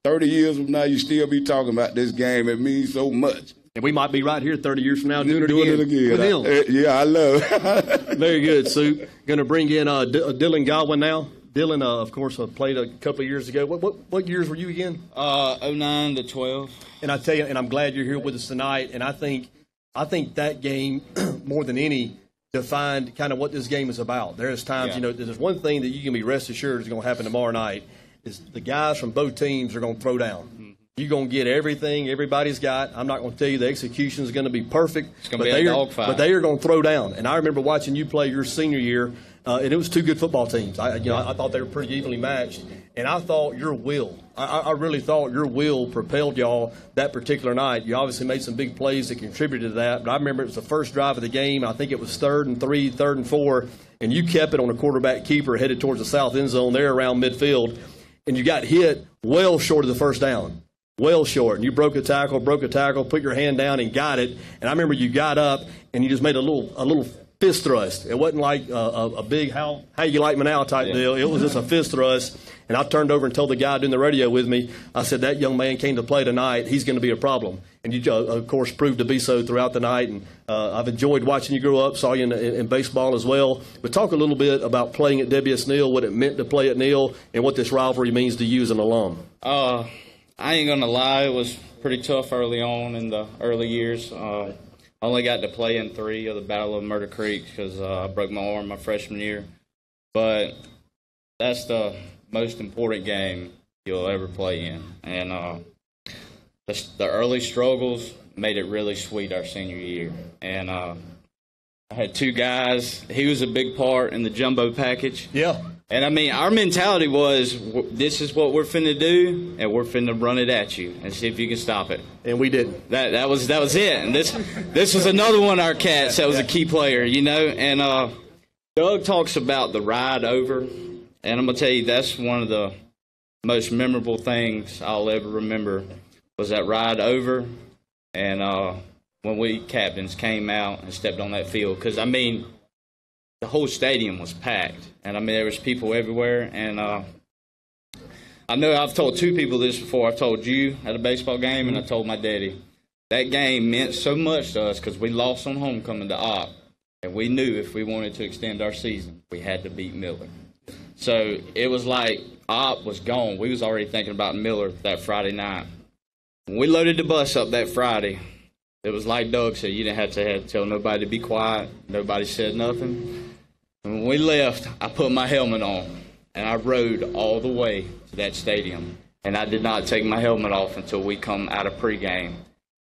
30 years from now, you still be talking about this game. It means so much. And we might be right here 30 years from now doing it again. With him. Yeah, I love it. Very good, Sue. Going to bring in Dylan Godwin now. Dylan, of course, played a couple of years ago. What years were you again? 09 to 12. And I tell you, and I'm glad you're here with us tonight. And I think that game, more than any, defined kind of what this game is about. There's times, you know, there's one thing that you can be rest assured is going to happen tomorrow night is the guys from both teams are going to throw down. You're going to get everything everybody's got. I'm not going to tell you the execution is going to be perfect. It's going to be a dogfight. But they are going to throw down. And I remember watching you play your senior year, and it was two good football teams. I thought they were pretty evenly matched. And I thought your will, I really thought your will propelled y'all that particular night. You obviously made some big plays that contributed to that. But I remember it was the first drive of the game. I think it was 3rd and 3, 3rd and 4. And you kept it on a quarterback keeper headed towards the south end zone there around midfield. And you got hit well short of the first down. Well short, and you broke a tackle, put your hand down and got it. And I remember you got up and you just made a little fist thrust. It wasn't like a big how you like me now type deal. It was just a fist thrust. And I turned over and told the guy doing the radio with me, I said, that young man came to play tonight. He's going to be a problem. And you, of course, proved to be so throughout the night. And I've enjoyed watching you grow up, saw you in baseball as well. But talk a little bit about playing at WS Neal, what it meant to play at Neal, and what this rivalry means to you as an alum. I ain't going to lie, it was pretty tough early on in the early years. I only got to play in 3 of the Battle of Murder Creek because I broke my arm my freshman year. But that's the most important game you'll ever play in. And the early struggles made it really sweet our senior year. And I had 2 guys. He was a big part in the jumbo package. Yeah. And I mean, our mentality was, this is what we're finna do, and we're finna run it at you and see if you can stop it. And we didn't. That was it. And this was another one of our cats that was a key player, you know. And Doug talks about the ride over, and I'm gonna tell you, that's one of the most memorable things I'll ever remember was that ride over, and when we captains came out and stepped on that field, because I mean, the whole stadium was packed, and I mean there was people everywhere. And I know I've told two people this before. I've told you at a baseball game, and I told my daddy. That game meant so much to us because we lost on homecoming to Opp, and we knew if we wanted to extend our season, we had to beat Miller. So it was like Opp was gone. We was already thinking about Miller that Friday night. When we loaded the bus up that Friday, it was like Doug said, you didn't have to tell nobody to be quiet. Nobody said nothing. And when we left, I put my helmet on, and I rode all the way to that stadium. And I did not take my helmet off until we come out of pregame.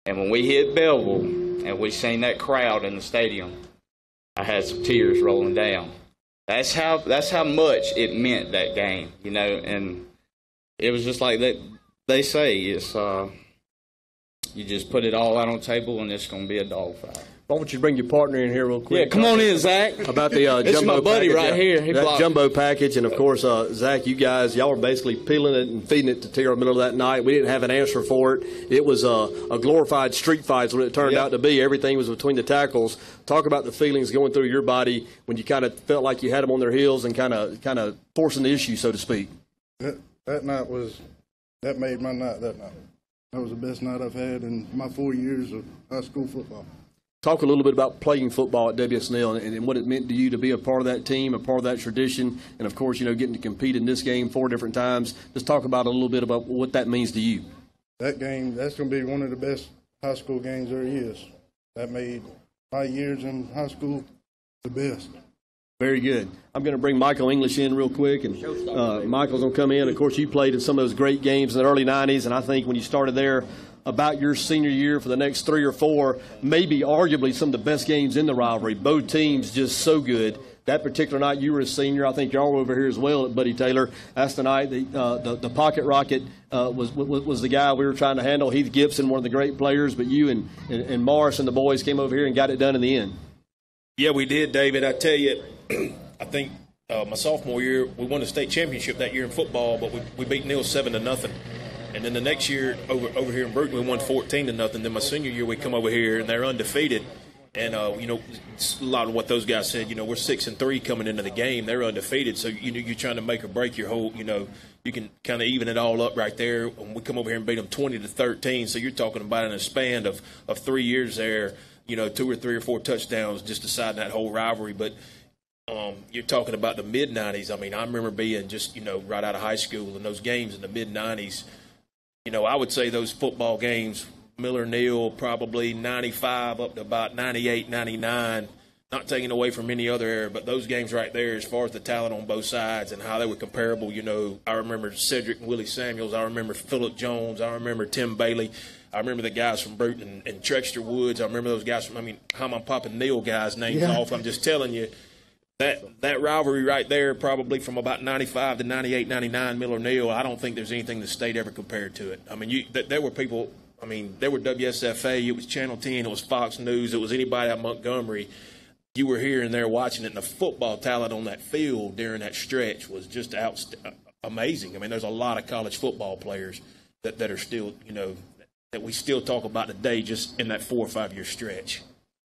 And when we hit Belleville and we seen that crowd in the stadium, I had some tears rolling down. That's how much it meant, that game, you know. And it was just like that. They say it's you just put it all out on the table, and it's going to be a dogfight. Why don't you bring your partner in here real quick? Yeah, come on in, Zach. About the this jumbo is my buddy package. right here. That jumbo package, and of course, Zach, y'all were basically peeling it and feeding it to T.R. Miller that night. We didn't have an answer for it. It was a glorified street fight, is what it turned out to be. Everything was between the tackles. Talk about the feelings going through your body when you kind of felt like you had them on their heels and kind of forcing the issue, so to speak. That night that made my night that night. That was the best night I've had in my 4 years of high school football. Talk a little bit about playing football at WSNL and what it meant to you to be a part of that team, a part of that tradition, and, of course, you know, getting to compete in this game 4 different times. Just talk about a little bit about what that means to you. That game, that's going to be one of the best high school games there is. That made my years in high school the best. Very good. I'm going to bring Michael English in real quick, and Michael's going to come in. Of course, you played in some of those great games in the early 90s, and I think when you started there about your senior year for the next 3 or 4, maybe arguably some of the best games in the rivalry. Both teams just so good. That particular night you were a senior. I think y'all were over here as well at Buddy Taylor. That's the night the pocket rocket was the guy we were trying to handle. Heath Gibson, one of the great players, but you and Morris and the boys came over here and got it done in the end. Yeah, we did, David. I tell you, I think my sophomore year, we won the state championship that year in football, but we beat Neal 7-0. And then the next year over here in Brewton, we won 14-0. Then my senior year, we come over here and they're undefeated. And you know, a lot of what those guys said. You know, we're 6-3 coming into the game. They're undefeated, so you're trying to make or break your whole. You know, you can kind of even it all up right there. And we come over here and beat them 20-13. So you're talking about in a span of 3 years there. You know, 2 or 3 or 4 touchdowns just deciding that whole rivalry. But you're talking about the mid-'90s. I mean, I remember being just, you know, right out of high school and those games in the mid-'90s. You know, I would say those football games, Miller Neal, probably 95 up to about 98, 99, not taking away from any other era, but those games right there, as far as the talent on both sides and how they were comparable, you know, I remember Cedric and Willie Samuels. I remember Phillip Jones. I remember Tim Bailey. I remember the guys from Brewton and Trexter Woods. I remember those guys from, I mean, how am I popping Neal guys' names off? I'm just telling you. That rivalry right there, probably from about 95 to 98, 99, Miller Neal, I don't think there's anything the state ever compared to it. I mean, there were people, I mean, there were WSFA, it was Channel 10, it was Fox News, it was anybody out of Montgomery. You were here and there watching it, and the football talent on that field during that stretch was just amazing. I mean, there's a lot of college football players that are still, you know, that we still talk about today just in that 4 or 5 year stretch.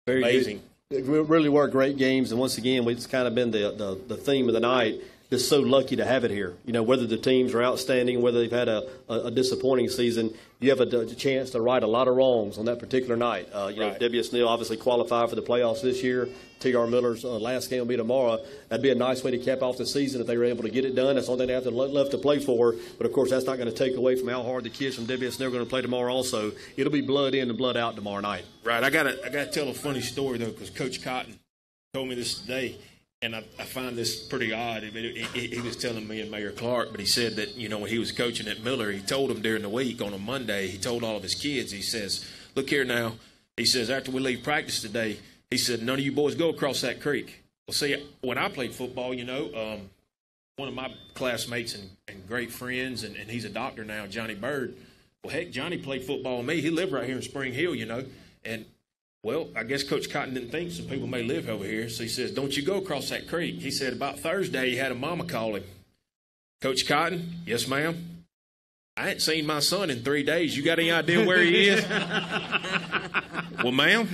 Very amazing. Good. It really were great games, and once again, it's kind of been the theme of the night. Just so lucky to have it here. You know, whether the teams are outstanding, whether they've had a disappointing season, you have a chance to right a lot of wrongs on that particular night. You know, WSNL obviously qualified for the playoffs this year. T.R. Miller's last game will be tomorrow. That'd be a nice way to cap off the season if they were able to get it done. That's the only thing they have left to play for. But, of course, that's not going to take away from how hard the kids from WSNL are going to play tomorrow also. It'll be blood in and blood out tomorrow night. Right. I gotta tell a funny story, though, because Coach Cotton told me this today. And I find this pretty odd. He was telling me and Mayor Clark, but he said that, you know, when he was coaching at Miller, he told them during the week on a Monday, he told all of his kids, he says, look here now, he says, after we leave practice today, he said, none of you boys go across that creek. Well, see, when I played football, you know, one of my classmates and great friends, and he's a doctor now, Johnny Bird. Well, heck, Johnny played football with me. He lived right here in Spring Hill, you know. And, well, I guess Coach Cotton didn't think some people may live over here. So he says, don't you go across that creek. He said about Thursday he had a mama call him. Coach Cotton, yes, ma'am. I ain't seen my son in 3 days. You got any idea where he is? Well, ma'am,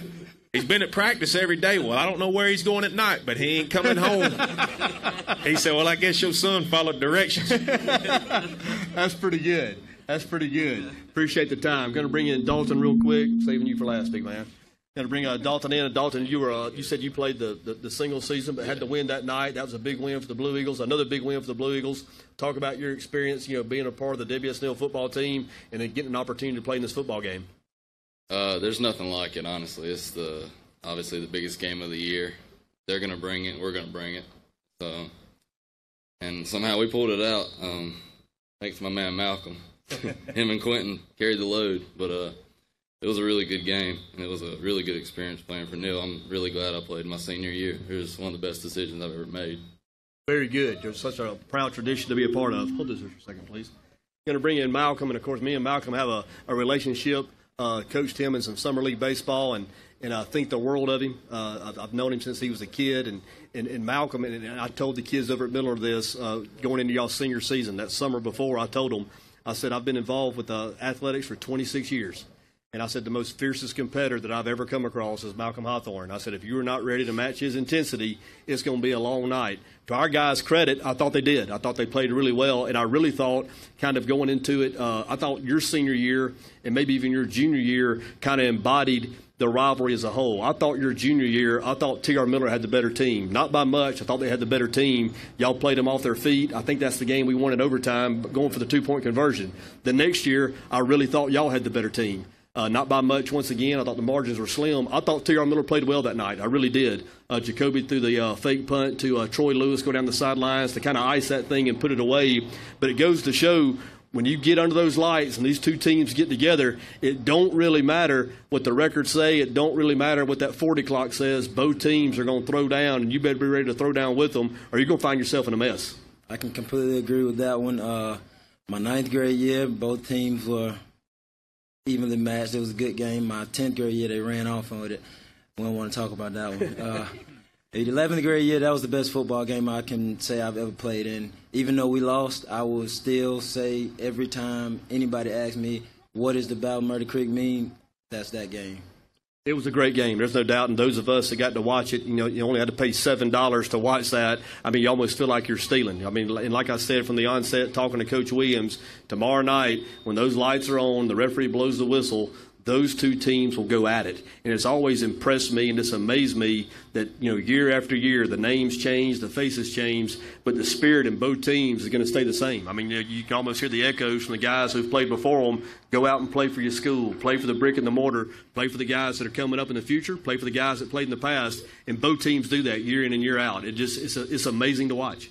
he's been at practice every day. Well, I don't know where he's going at night, but he ain't coming home. He said, well, I guess your son followed directions. That's pretty good. That's pretty good. Appreciate the time. Going to bring in Dalton real quick. Saving you for last, big man. Going to bring Dalton in. Dalton, you said you played the single season, but had to win that night. That was a big win for the Blue Eagles. Another big win for the Blue Eagles. Talk about your experience, being a part of the WSNL football team and then getting an opportunity to play in this football game. There's nothing like it, honestly. It's obviously the biggest game of the year. They're going to bring it. We're going to bring it. So, and somehow we pulled it out. Thanks to my man Malcolm. Him and Quentin carried the load, but it was a really good game, and it was a really good experience playing for Neil. I'm really glad I played my senior year. It was one of the best decisions I've ever made. Very good. There's such a proud tradition to be a part of. Hold this for a second, please. Going to bring in Malcolm, and, of course, me and Malcolm have a relationship. Coached him in some summer league baseball, and I think the world of him. I've known him since he was a kid, and Malcolm, and I told the kids over at Miller this going into y'all's senior season. That summer before, I told them, I said, I've been involved with athletics for 26 years. And I said, the most fiercest competitor that I've ever come across is Malcolm Hawthorne. I said, if you are not ready to match his intensity, it's going to be a long night. To our guys' credit, I thought they did. I thought they played really well, and I really thought kind of going into it, I thought your senior year and maybe even your junior year kind of embodied the rivalry as a whole. I thought your junior year, I thought T.R. Miller had the better team. Not by much. I thought they had the better team. Y'all played them off their feet. I think that's the game we won in overtime, going for the 2-point conversion. The next year, I really thought y'all had the better team. Not by much once again. I thought the margins were slim. I thought T.R. Miller played well that night. I really did. Jacoby threw the fake punt to Troy Lewis, go down the sidelines to kind of ice that thing and put it away. But it goes to show when you get under those lights and these two teams get together, it don't really matter what the records say. It don't really matter what that 40 clock says. Both teams are going to throw down, and you better be ready to throw down with them, or you're going to find yourself in a mess. I can completely agree with that one. My 9th grade year, both teams were evenly matched. It was a good game. My 10th grade year, they ran off on it. We don't want to talk about that one. The 11th grade year, that was the best football game I can say I've ever played in. Even though we lost, I will still say every time anybody asks me, what does the Battle of Murder Creek mean? That's that game. It was a great game. There's no doubt. And those of us that got to watch it, you only had to pay $7 to watch that. I mean, you almost feel like you're stealing. I mean, and like I said from the onset, talking to Coach Williams, tomorrow night, when those lights are on, the referee blows the whistle, those two teams will go at it. And it's always impressed me and just amazed me that, year after year, the names change, the faces change, but the spirit in both teams is going to stay the same. I mean, you can almost hear the echoes from the guys who've played before them. Go out and play for your school, play for the brick and the mortar, play for the guys that are coming up in the future, play for the guys that played in the past. And both teams do that year in and year out. It's amazing to watch.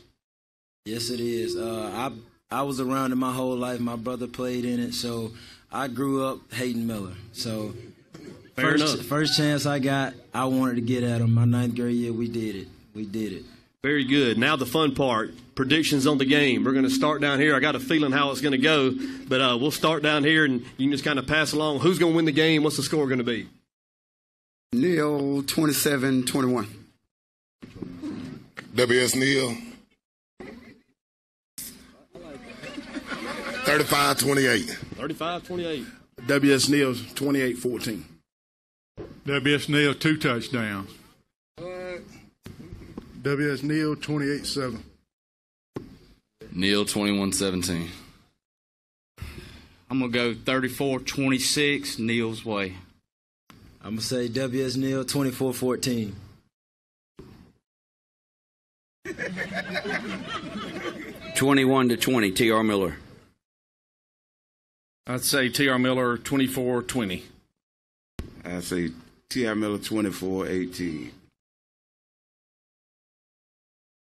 Yes, it is. I was around it my whole life. My brother played in it, so I grew up hating Miller. So first chance I got, I wanted to get at him. My 9th grade year, we did it. Very good. Now the fun part, predictions on the game. We're going to start down here. I got a feeling how it's going to go, but we'll start down here, and you can just kind of pass along. Who's going to win the game? What's the score going to be? Neil, 27-21. WS Neil, 35-28. 35-28. WS Neil's 28-14. WS Neil, 2 touchdowns. WS Neil, 28-7. Neil, 21-17. I'm going to go 34-26, Neil's way. I'm going to say WS Neil, 24-14. 21-20, T.R. Miller. I'd say T.R. Miller 24-20. I'd say T.R. Miller 24-18.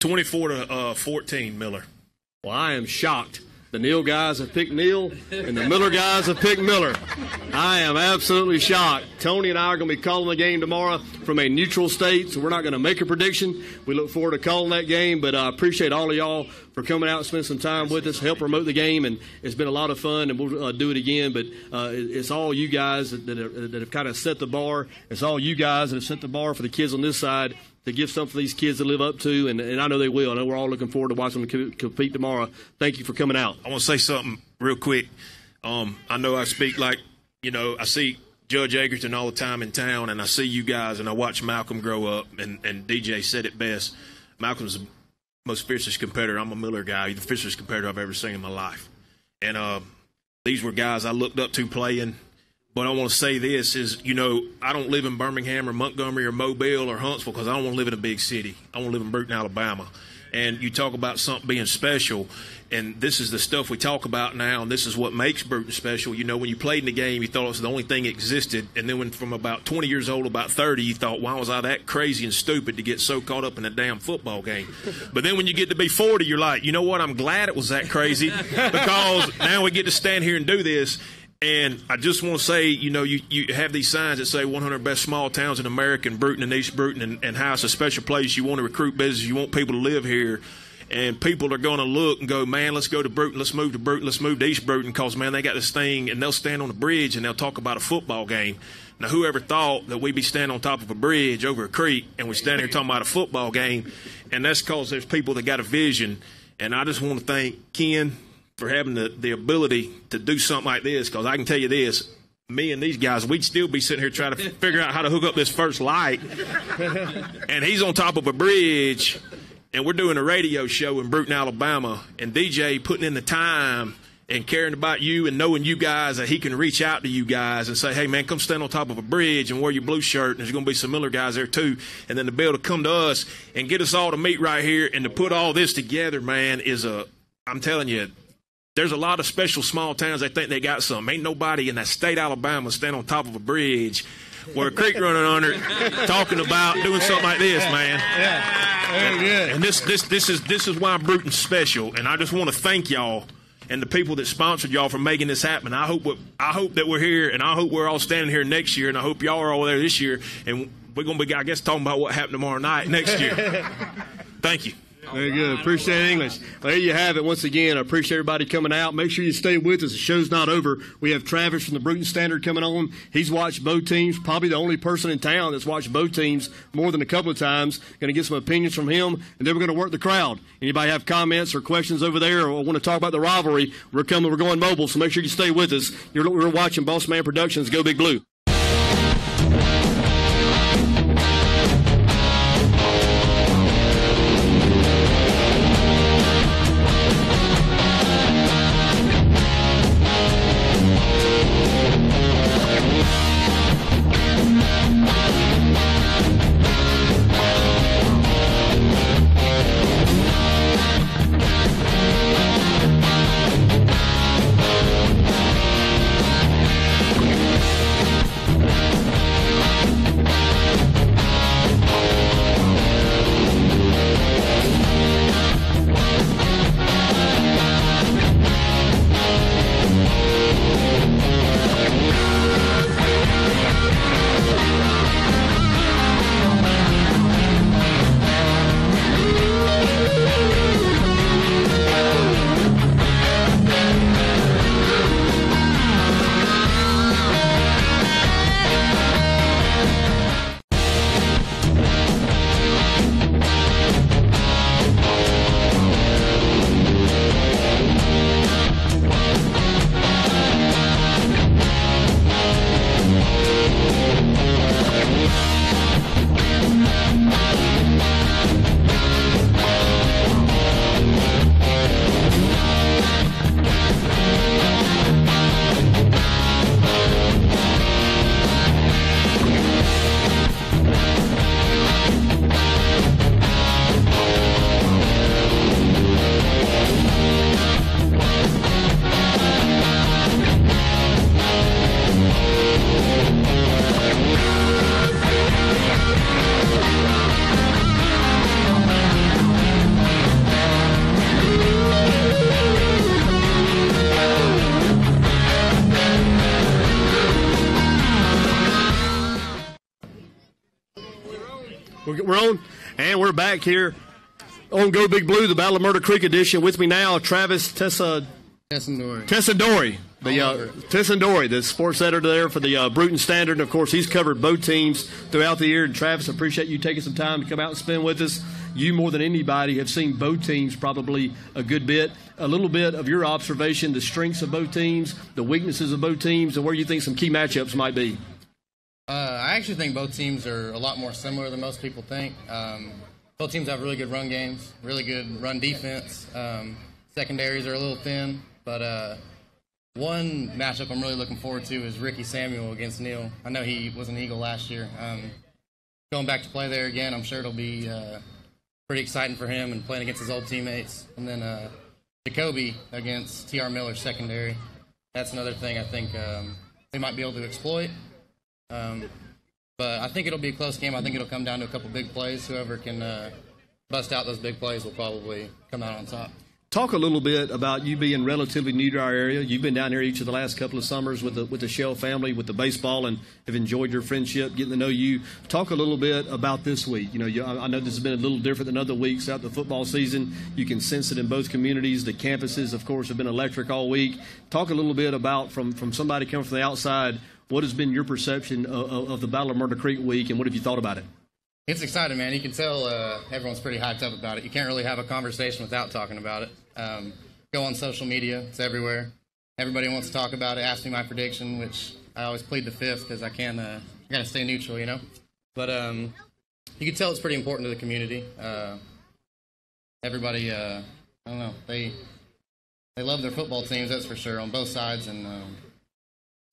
24-14, Miller. Well, I am shocked The Neal guys have picked Neal, and the Miller guys have picked Miller. I am absolutely shocked. Tony and I are going to be calling the game tomorrow from a neutral state, so we're not going to make a prediction. We look forward to calling that game, but I appreciate all of y'all for coming out and spending some time with us, help promote the game, and it's been a lot of fun, and we'll do it again. But it's all you guys that have kind of set the bar. It's all you guys that have set the bar for the kids on this side to give something for these kids to live up to, and I know they will. I know we're all looking forward to watching them compete tomorrow. Thank you for coming out. I want to say something real quick. I know I speak like, I see Judge Egerton all the time in town, and I see you guys, and I watch Malcolm grow up, and DJ said it best. Malcolm's the most fiercest competitor. I'm a Miller guy. He's the fiercest competitor I've ever seen in my life. And these were guys I looked up to playing. But I want to say this is, I don't live in Birmingham or Montgomery or Mobile or Huntsville because I don't want to live in a big city. I want to live in Brewton, Alabama. And you talk about something being special, and this is the stuff we talk about now, and this is what makes Brewton special. When you played in the game, you thought it was the only thing that existed, and then when from about 20 years old, about 30, you thought, why was I that crazy and stupid to get so caught up in a damn football game? But then when you get to be 40, you're like, you know what, I'm glad it was that crazy because now we get to stand here and do this. And I just want to say, you have these signs that say 100 best small towns in America, and Brewton and East Brewton, and how it's a special place. You want to recruit business. You want people to live here. And people are going to look and go, man, let's go to Brewton. Let's move to Brewton. Let's move to East Brewton because, man, they got this thing. And they'll stand on the bridge and they'll talk about a football game. Now, whoever thought that we'd be standing on top of a bridge over a creek and we stand here talking about a football game? And that's because there's people that got a vision. And I just want to thank Ken for having the ability to do something like this, because I can tell you this, me and these guys, we'd still be sitting here trying to figure out how to hook up this first light, and he's on top of a bridge, and we're doing a radio show in Brewton, Alabama, and DJ putting in the time and caring about you and knowing you guys that he can reach out to you guys and say, hey, man, come stand on top of a bridge and wear your blue shirt, and there's going to be some Miller guys there too, and then to be able to come to us and get us all to meet right here and to put all this together, man, I'm telling you, there's a lot of special small towns that think they got something. Ain't nobody in that state of Alabama stand on top of a bridge where a creek running under it talking about doing something like this, man. Yeah, very good. And this is why Brewton's special. And I just want to thank y'all and the people that sponsored y'all for making this happen. I hope that we're here, and I hope we're all standing here next year, and I hope y'all are all there this year. And we're going to be, I guess, talking about what happened tomorrow night next year. Thank you. Very good. Appreciate English. Well, there you have it. Once again, I appreciate everybody coming out. Make sure you stay with us. The show's not over. We have Travis from the Brewton Standard coming on. He's watched both teams. Probably the only person in town that's watched both teams more than a couple of times. Going to get some opinions from him, and then we're going to work the crowd. Anybody have comments or questions over there or want to talk about the rivalry, we're going mobile, so make sure you stay with us. We're watching Bossman Productions Go Big Blue. We're on, and we're back here on Go Big Blue, the Battle of Murder Creek edition. With me now, Travis Tessendori, the sports editor there for the Bruton Standard. And, of course, he's covered both teams throughout the year. And, Travis, I appreciate you taking some time to come out and spend with us. You, more than anybody, have seen both teams probably a good bit. A little bit of your observation, the strengths of both teams, the weaknesses of both teams, and where you think some key matchups might be. I actually think both teams are a lot more similar than most people think. Both teams have really good run games, really good run defense. Secondaries are a little thin, but one matchup I'm really looking forward to is Ricky Samuel against Neal. I know he was an Eagle last year. Going back to play there again, I'm sure it'll be pretty exciting for him and playing against his old teammates. And then Jacoby against T.R. Miller's secondary. That's another thing I think they might be able to exploit. But I think it'll be a close game. I think it'll come down to a couple big plays. Whoever can bust out those big plays will probably come out on top. Talk a little bit about you being relatively new to our area. You've been down here each of the last couple of summers with the Shell family, with the baseball, and have enjoyed your friendship, getting to know you. Talk a little bit about this week. You know, I know this has been a little different than other weeks throughout the football season. You can sense it in both communities. The campuses, of course, have been electric all week. Talk a little bit about, from somebody coming from the outside, what has been your perception of the Battle of Murder Creek week, and what have you thought about it? It's exciting, man. You can tell everyone's pretty hyped up about it. You can't really have a conversation without talking about it. Go on social media. It's everywhere. Everybody wants to talk about it, ask me my prediction, which I always plead the fifth because I got to stay neutral, you know. But you can tell it's pretty important to the community. Everybody, I don't know, they love their football teams, that's for sure, on both sides, and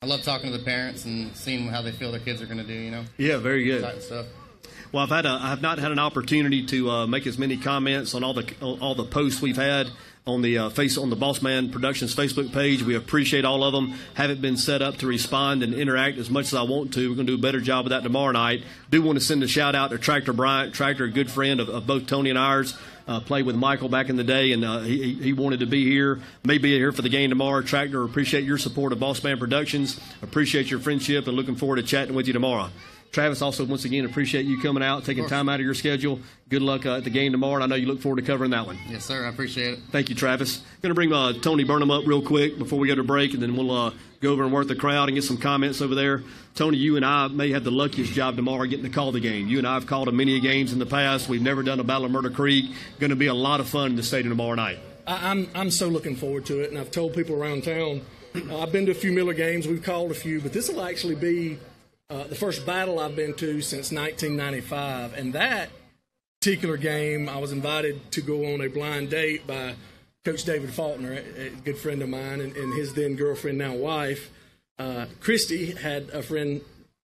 I love talking to the parents and seeing how they feel their kids are going to do, you know. Yeah, very good. Exciting stuff. Well, I have not had an opportunity to make as many comments on all the posts we've had on the on the Bossman Productions Facebook page. We appreciate all of them. Haven't been set up to respond and interact as much as I want to. We're going to do a better job of that tomorrow night. Do want to send a shout out to Tractor Bryant. Tractor, a good friend of both Tony and ours. Played with Michael back in the day, and he wanted to be here. May be here for the game tomorrow. Tractor, appreciate your support of Bossman Productions. Appreciate your friendship, and looking forward to chatting with you tomorrow. Travis, also, once again, appreciate you coming out, taking time out of your schedule. Good luck at the game tomorrow, and I know you look forward to covering that one. Yes, sir. I appreciate it. Thank you, Travis. Going to bring Tony Burnham up real quick before we go to break, and then we'll go over and work the crowd and get some comments over there. Tony, you and I may have the luckiest job tomorrow getting to call the game. You and I have called many games in the past. We've never done a Battle of Murder Creek. Going to be a lot of fun in the stadium tomorrow night. I'm so looking forward to it, and I've told people around town. I've been to a few Miller games. We've called a few, but this will actually be the first battle I've been to since 1995, and that particular game, I was invited to go on a blind date by Coach David Faulkner, a good friend of mine, and his then girlfriend, now wife. Christy had a friend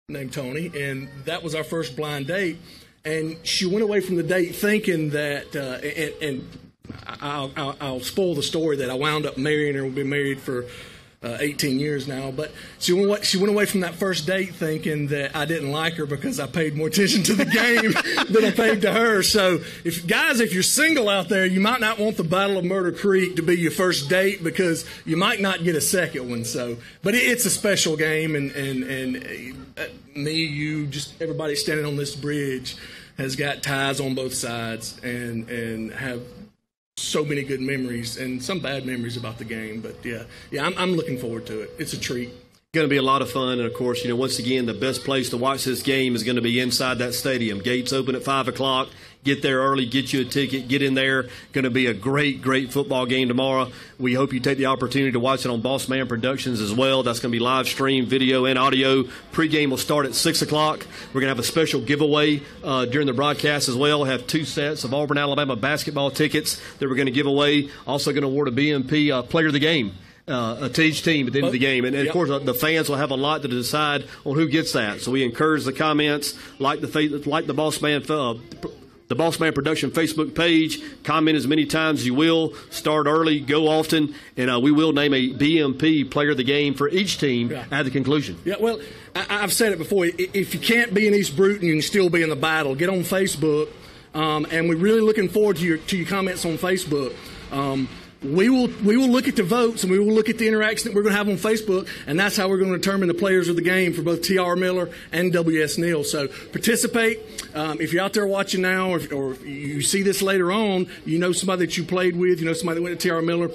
named Tony, and that was our first blind date. And she went away from the date thinking that, and I'll spoil the story that I wound up marrying her. We've been married for 18 years now, but she went away from that first date thinking that I didn't like her because I paid more attention to the game than I paid to her. So, if you're single out there, you might not want the Battle of Murder Creek to be your first date because you might not get a second one. So, but it's a special game, and me, you, just everybody standing on this bridge has got ties on both sides and have so many good memories and some bad memories about the game, but yeah, I'm looking forward to it. It's a treat. Going to be a lot of fun, and of course, once again, the best place to watch this game is going to be inside that stadium. Gates open at 5 o'clock. Get there early, get you a ticket, get in there. Going to be a great football game tomorrow. We hope you take the opportunity to watch it on Bossman Productions as well. That's going to be live stream, video, and audio. Pregame will start at 6 o'clock. We're going to have a special giveaway during the broadcast as well. We'll have 2 sets of Auburn, Alabama basketball tickets that we're going to give away. Also going to award a BMP Player of the Game to each team at the end of the game. And of course, the fans will have a lot to decide on who gets that. So we encourage the comments, like the Bossman Production Facebook page. Comment as many times as you will. Start early, go often, and we will name a BMP Player of the Game for each team at the conclusion. Yeah, well, I've said it before. If you can't be in East Bruton, you can still be in the battle. Get on Facebook, and we're really looking forward to your comments on Facebook. we will look at the votes and we will look at the interaction that we're going to have on Facebook, and that's how we're going to determine the players of the game for both T.R. Miller and W.S. Neal. So participate. If you're out there watching now, or you see this later on, you know somebody that you played with, you know somebody that went to T.R. Miller,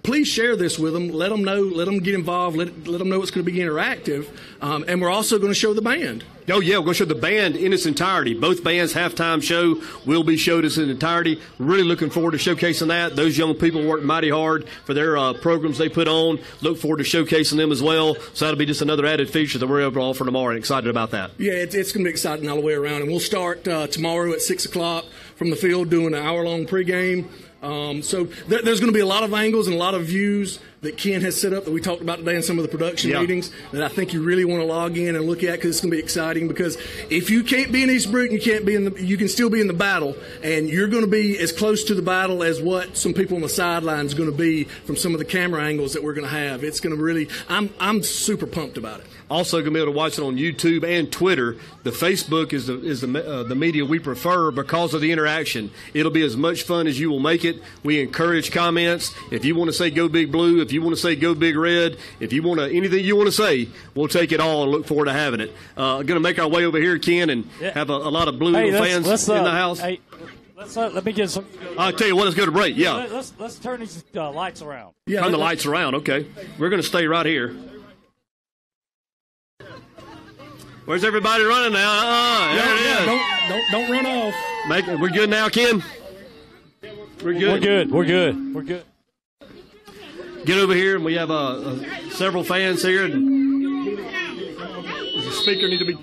please share this with them. Let them know. Let them get involved. Let them know it's going to be interactive. And we're also going to show the band. Oh, yeah, we're going to show the band in its entirety. Both bands' halftime show will be showed in its entirety. Really looking forward to showcasing that. Those young people work mighty hard for their programs they put on. Look forward to showcasing them as well. So that'll be just another added feature that we're able to offer tomorrow, and excited about that. Yeah, it's going to be exciting all the way around. And we'll start tomorrow at 6 o'clock from the field doing an hour-long pregame. So there's going to be a lot of angles and a lot of views that Ken has set up that we talked about today in some of the production meetings that I think you really want to log in and look at, because it's going to be exciting. Because if you can't be in East Bruton, you can still be in the battle, and you're going to be as close to the battle as what some people on the sideline is going to be from some of the camera angles that we're going to have. It's going to really, I'm super pumped about it. Also going to be able to watch it on YouTube and Twitter. The Facebook is the media we prefer because of the interaction. It'll be as much fun as you will make it. We encourage comments. If you want to say Go Big Blue, if you want to say Go Big Red, if you want to, anything you want to say, we'll take it all and look forward to having it. Going to make our way over here, Ken, and have a lot of Blue Eagle fans in the house. Hey, let me get some. I'll tell you what, let's go to break. Yeah. Let's turn these lights around. Turn the lights around. Okay. We're going to stay right here. Where's everybody running now? There it is. Don't run off. We're good now, Ken? We're good. We're good. Get over here, and we have several fans here. And does the speaker need to be?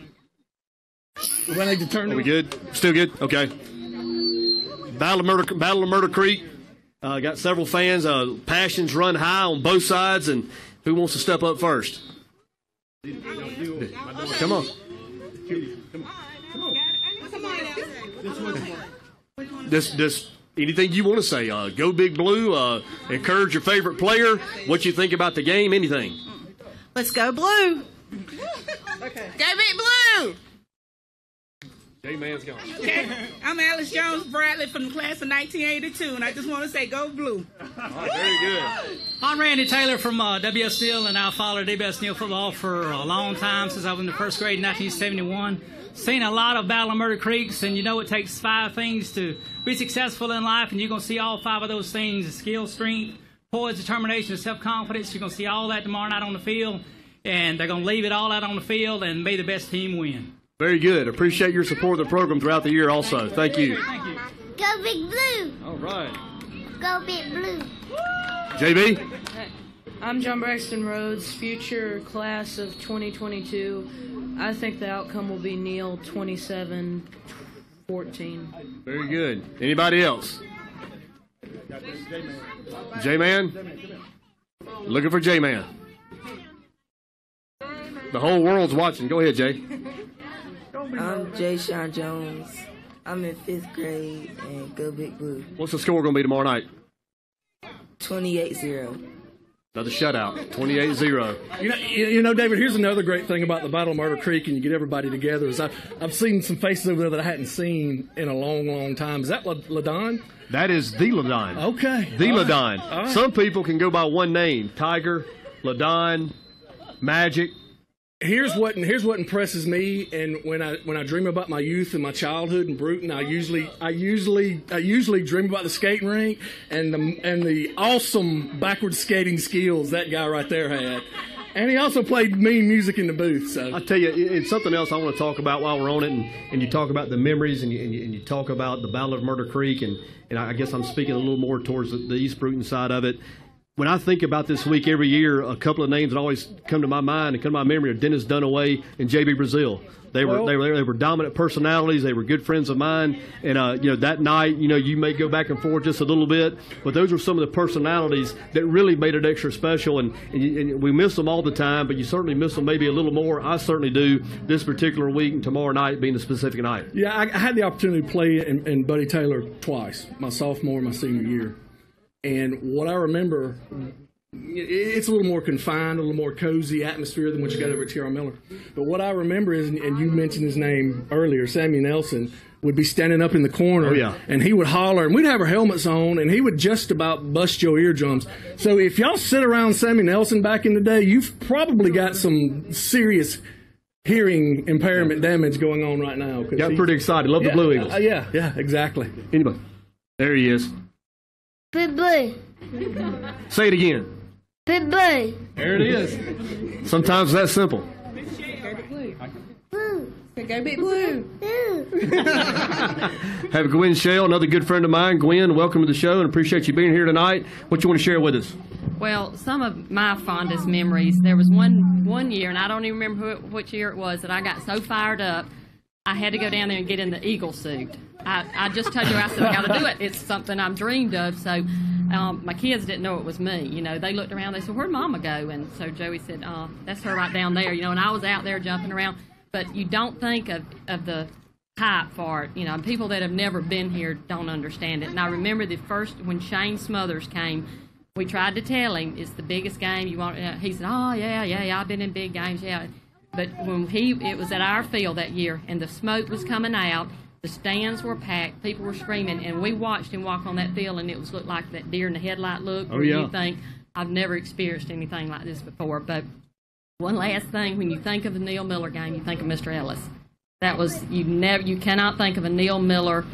Do I need to turn? Are we good? Still good? Okay. Battle of Murder Creek. Got several fans. Passions run high on both sides, and who wants to step up first? Come on. This anything you want to say? Go Big Blue. Encourage your favorite player. What you think about the game? Anything? Let's go Blue. Okay. Go Big Blue. J-Man's gone. Okay. I'm Alice Jones Bradley from the class of 1982, and I just want to say go Blue. Very good. I'm Randy Taylor from W.S. Neal, and I've followed W.S. Neal football for a long time, since I was in the first grade in 1971. Seen a lot of Battle of Murder Creeks, and you know it takes 5 things to be successful in life, and you're going to see all 5 of those things: skill, strength, poise, determination, and self-confidence. You're going to see all that tomorrow night on the field, and they're going to leave it all out on the field, and may the best team win. Very good. Appreciate your support of the program throughout the year also. Thank you. Thank you. Go Big Blue. All right. Go Big Blue. JB? I'm John Braxton Rhodes, future class of 2022. I think the outcome will be Neal 27-14. Very good. Anybody else? J-Man? Looking for J-Man. The whole world's watching. Go ahead, Jay. I'm Jay Sean Jones. I'm in 5th grade, and go Big Blue. What's the score going to be tomorrow night? 28-0. Another shutout, 28-0. You know, David, here's another great thing about the Battle of Murder Creek, and you get everybody together, is I've seen some faces over there that I hadn't seen in a long, long time. Is that LaDon? That is the LaDon. Okay. The All LaDon. right. All right. Some people can go by one name: Tiger, LaDon, Magic. Here's what impresses me, and when I dream about my youth and my childhood in Bruton, I usually dream about the skating rink and the awesome backward skating skills that guy right there had. And he also played mean music in the booth. So I tell you, it's something else I want to talk about while we're on it, and you talk about the memories, and you talk about the Battle of Murder Creek, and I guess I'm speaking a little more towards the East Bruton side of it. When I think about this week every year, a couple of names that always come to my mind and come to my memory are Dennis Dunaway and J.B. Brazil. They were dominant personalities. They were good friends of mine. And that night, you may go back and forth just a little bit, but those are some of the personalities that really made it extra special. And we miss them all the time, but you certainly miss them maybe a little more. I certainly do this particular week, and tomorrow night being the specific night. Yeah, I had the opportunity to play in Buddy Taylor twice, my sophomore and my senior year. And what I remember it's a little more confined, a little more cozy atmosphere than what you got over at T.R. Miller. But what I remember is, and you mentioned his name earlier, Sammy Nelson would be standing up in the corner, and he would holler, and we'd have our helmets on, and he would just about bust your eardrums. So if y'all sit around Sammy Nelson back in the day, you've probably got some serious hearing impairment damage going on right now. Got pretty excited. Love the Blue Eagles. Yeah, exactly. Anybody? There he is. Big Blue. Say it again. Big Blue. There it is. Sometimes that's simple. Go Big Blue. Have Gwen Shell, another good friend of mine. Gwen, welcome to the show and appreciate you being here tonight. What you want to share with us? Well, some of my fondest memories, there was one year, and I don't even remember which year it was, that I got so fired up, I had to go down there and get in the Eagle suit. I just told you, I said, I got to do it. It's something I've dreamed of. So my kids didn't know it was me. You know, they looked around, they said, where'd Mama go? And so Joey said, that's her right down there. You know, and I was out there jumping around. But you don't think of the hype for it. You know, people that have never been here don't understand it. And I remember the first, when Shane Smothers came, we tried to tell him it's the biggest game you want. He said, oh, yeah, I've been in big games, yeah. But when it was at our field that year, and the smoke was coming out, the stands were packed, people were screaming, and we watched him walk on that field, and it looked like that deer in the headlight look, where you think, I've never experienced anything like this before. But one last thing, when you think of the Neil Miller game, you think of Mr. Ellis. That was, you cannot think of a Neil Miller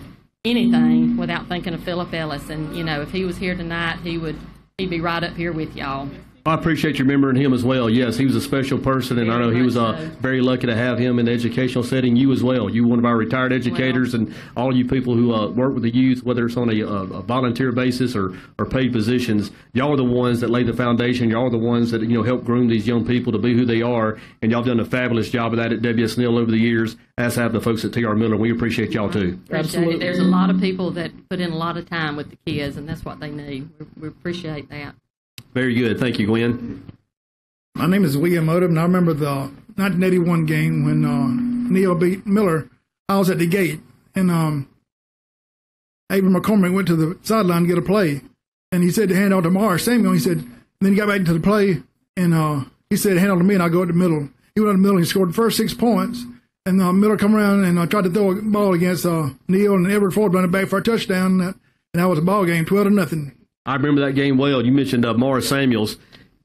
anything without thinking of Philip Ellis. And, you know, if he was here tonight, he'd be right up here with y'all. I appreciate you remembering him as well. Yes, he was a special person, and I know he was very lucky to have him in the educational setting. You as well. You one of our retired educators, and all you people who work with the youth, whether it's on a volunteer basis or paid positions, y'all are the ones that lay the foundation. Y'all are the ones that help groom these young people to be who they are, and y'all have done a fabulous job of that at WS Neal over the years, as have the folks at T.R. Miller. We appreciate y'all too. Absolutely. There's a lot of people that put in a lot of time with the kids, and that's what they need. We appreciate that. Very good. Thank you, Glenn. My name is William Odom, and I remember the 1981 game when Neil beat Miller. I was at the gate, and Avery McCormick went to the sideline to get a play, and he said to hand out to Morris Samuel. He said, and then he got back into the play, and he said, hand out to me, and I'll go at the middle. He went out the middle, and he scored the first 6 points, and Miller come around and tried to throw a ball against Neil, and Everett Ford run it back for a touchdown, and that was a ball game, 12-0. I remember that game well. You mentioned Morris Samuels.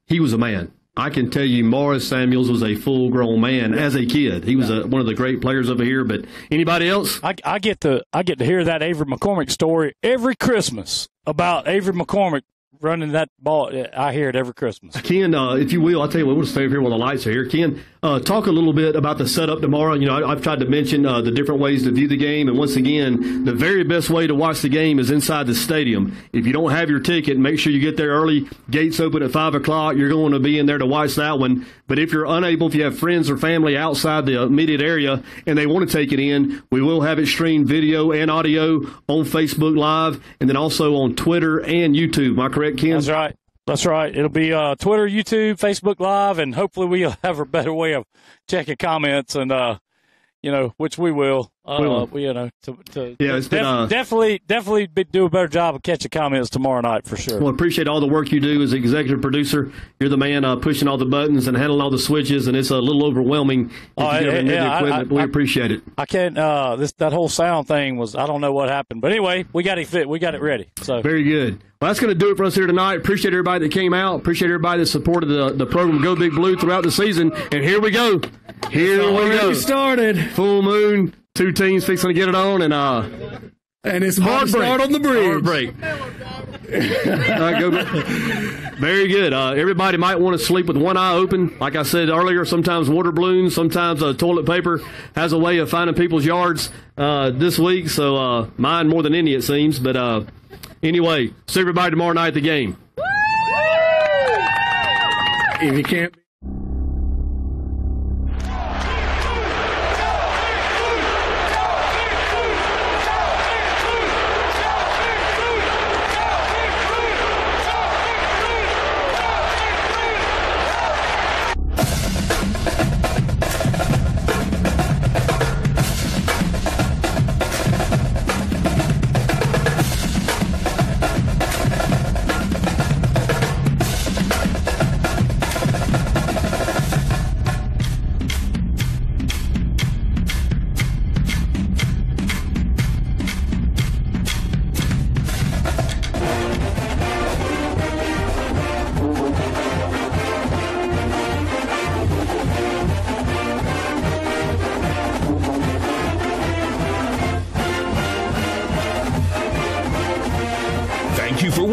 He was a man. I can tell you Morris Samuels was a full-grown man as a kid. He was one of the great players over here. But anybody else? I get to hear that Avery McCormick story every Christmas about Avery McCormick running that ball. I hear it every Christmas. Ken, if you will, I'll tell you what, we'll stay here while the lights are here. Ken, talk a little bit about the setup tomorrow. You know, I've tried to mention the different ways to view the game. And once again, the very best way to watch the game is inside the stadium. If you don't have your ticket, make sure you get there early. Gates open at 5 o'clock. You're going to be in there to watch that one. But if you're unable, if you have friends or family outside the immediate area and they want to take it in, we will have it streamed video and audio on Facebook Live and then also on Twitter and YouTube. Am I correct, Ken? That's right. That's right. It'll be Twitter, YouTube, Facebook Live, and hopefully we'll have a better way of checking comments and, which we will. It's been, definitely do a better job of catching comments tomorrow night for sure. Well, appreciate all the work you do as executive producer. You're the man pushing all the buttons and handling all the switches, and it's a little overwhelming. The equipment, but we appreciate it. I can't. That whole sound thing was. I don't know what happened, but anyway, we got it fit. We got it ready. So very good. Well, that's going to do it for us here tonight. Appreciate everybody that came out. Appreciate everybody that supported the program Go Big Blue throughout the season. And here we go. Here we go. Started. Full moon. 2 teams fixing to get it on, and it's hard start on the bridge. Hard break. Very good. Everybody might want to sleep with one eye open. Like I said earlier, sometimes water balloons, sometimes toilet paper has a way of finding people's yards this week. So mine more than any, it seems. But anyway, see everybody tomorrow night at the game. If you can't.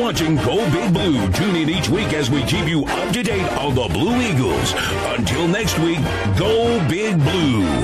watching Go Big Blue. Tune in each week as we keep you up to date on the Blue Eagles. Until next week, Go Big Blue.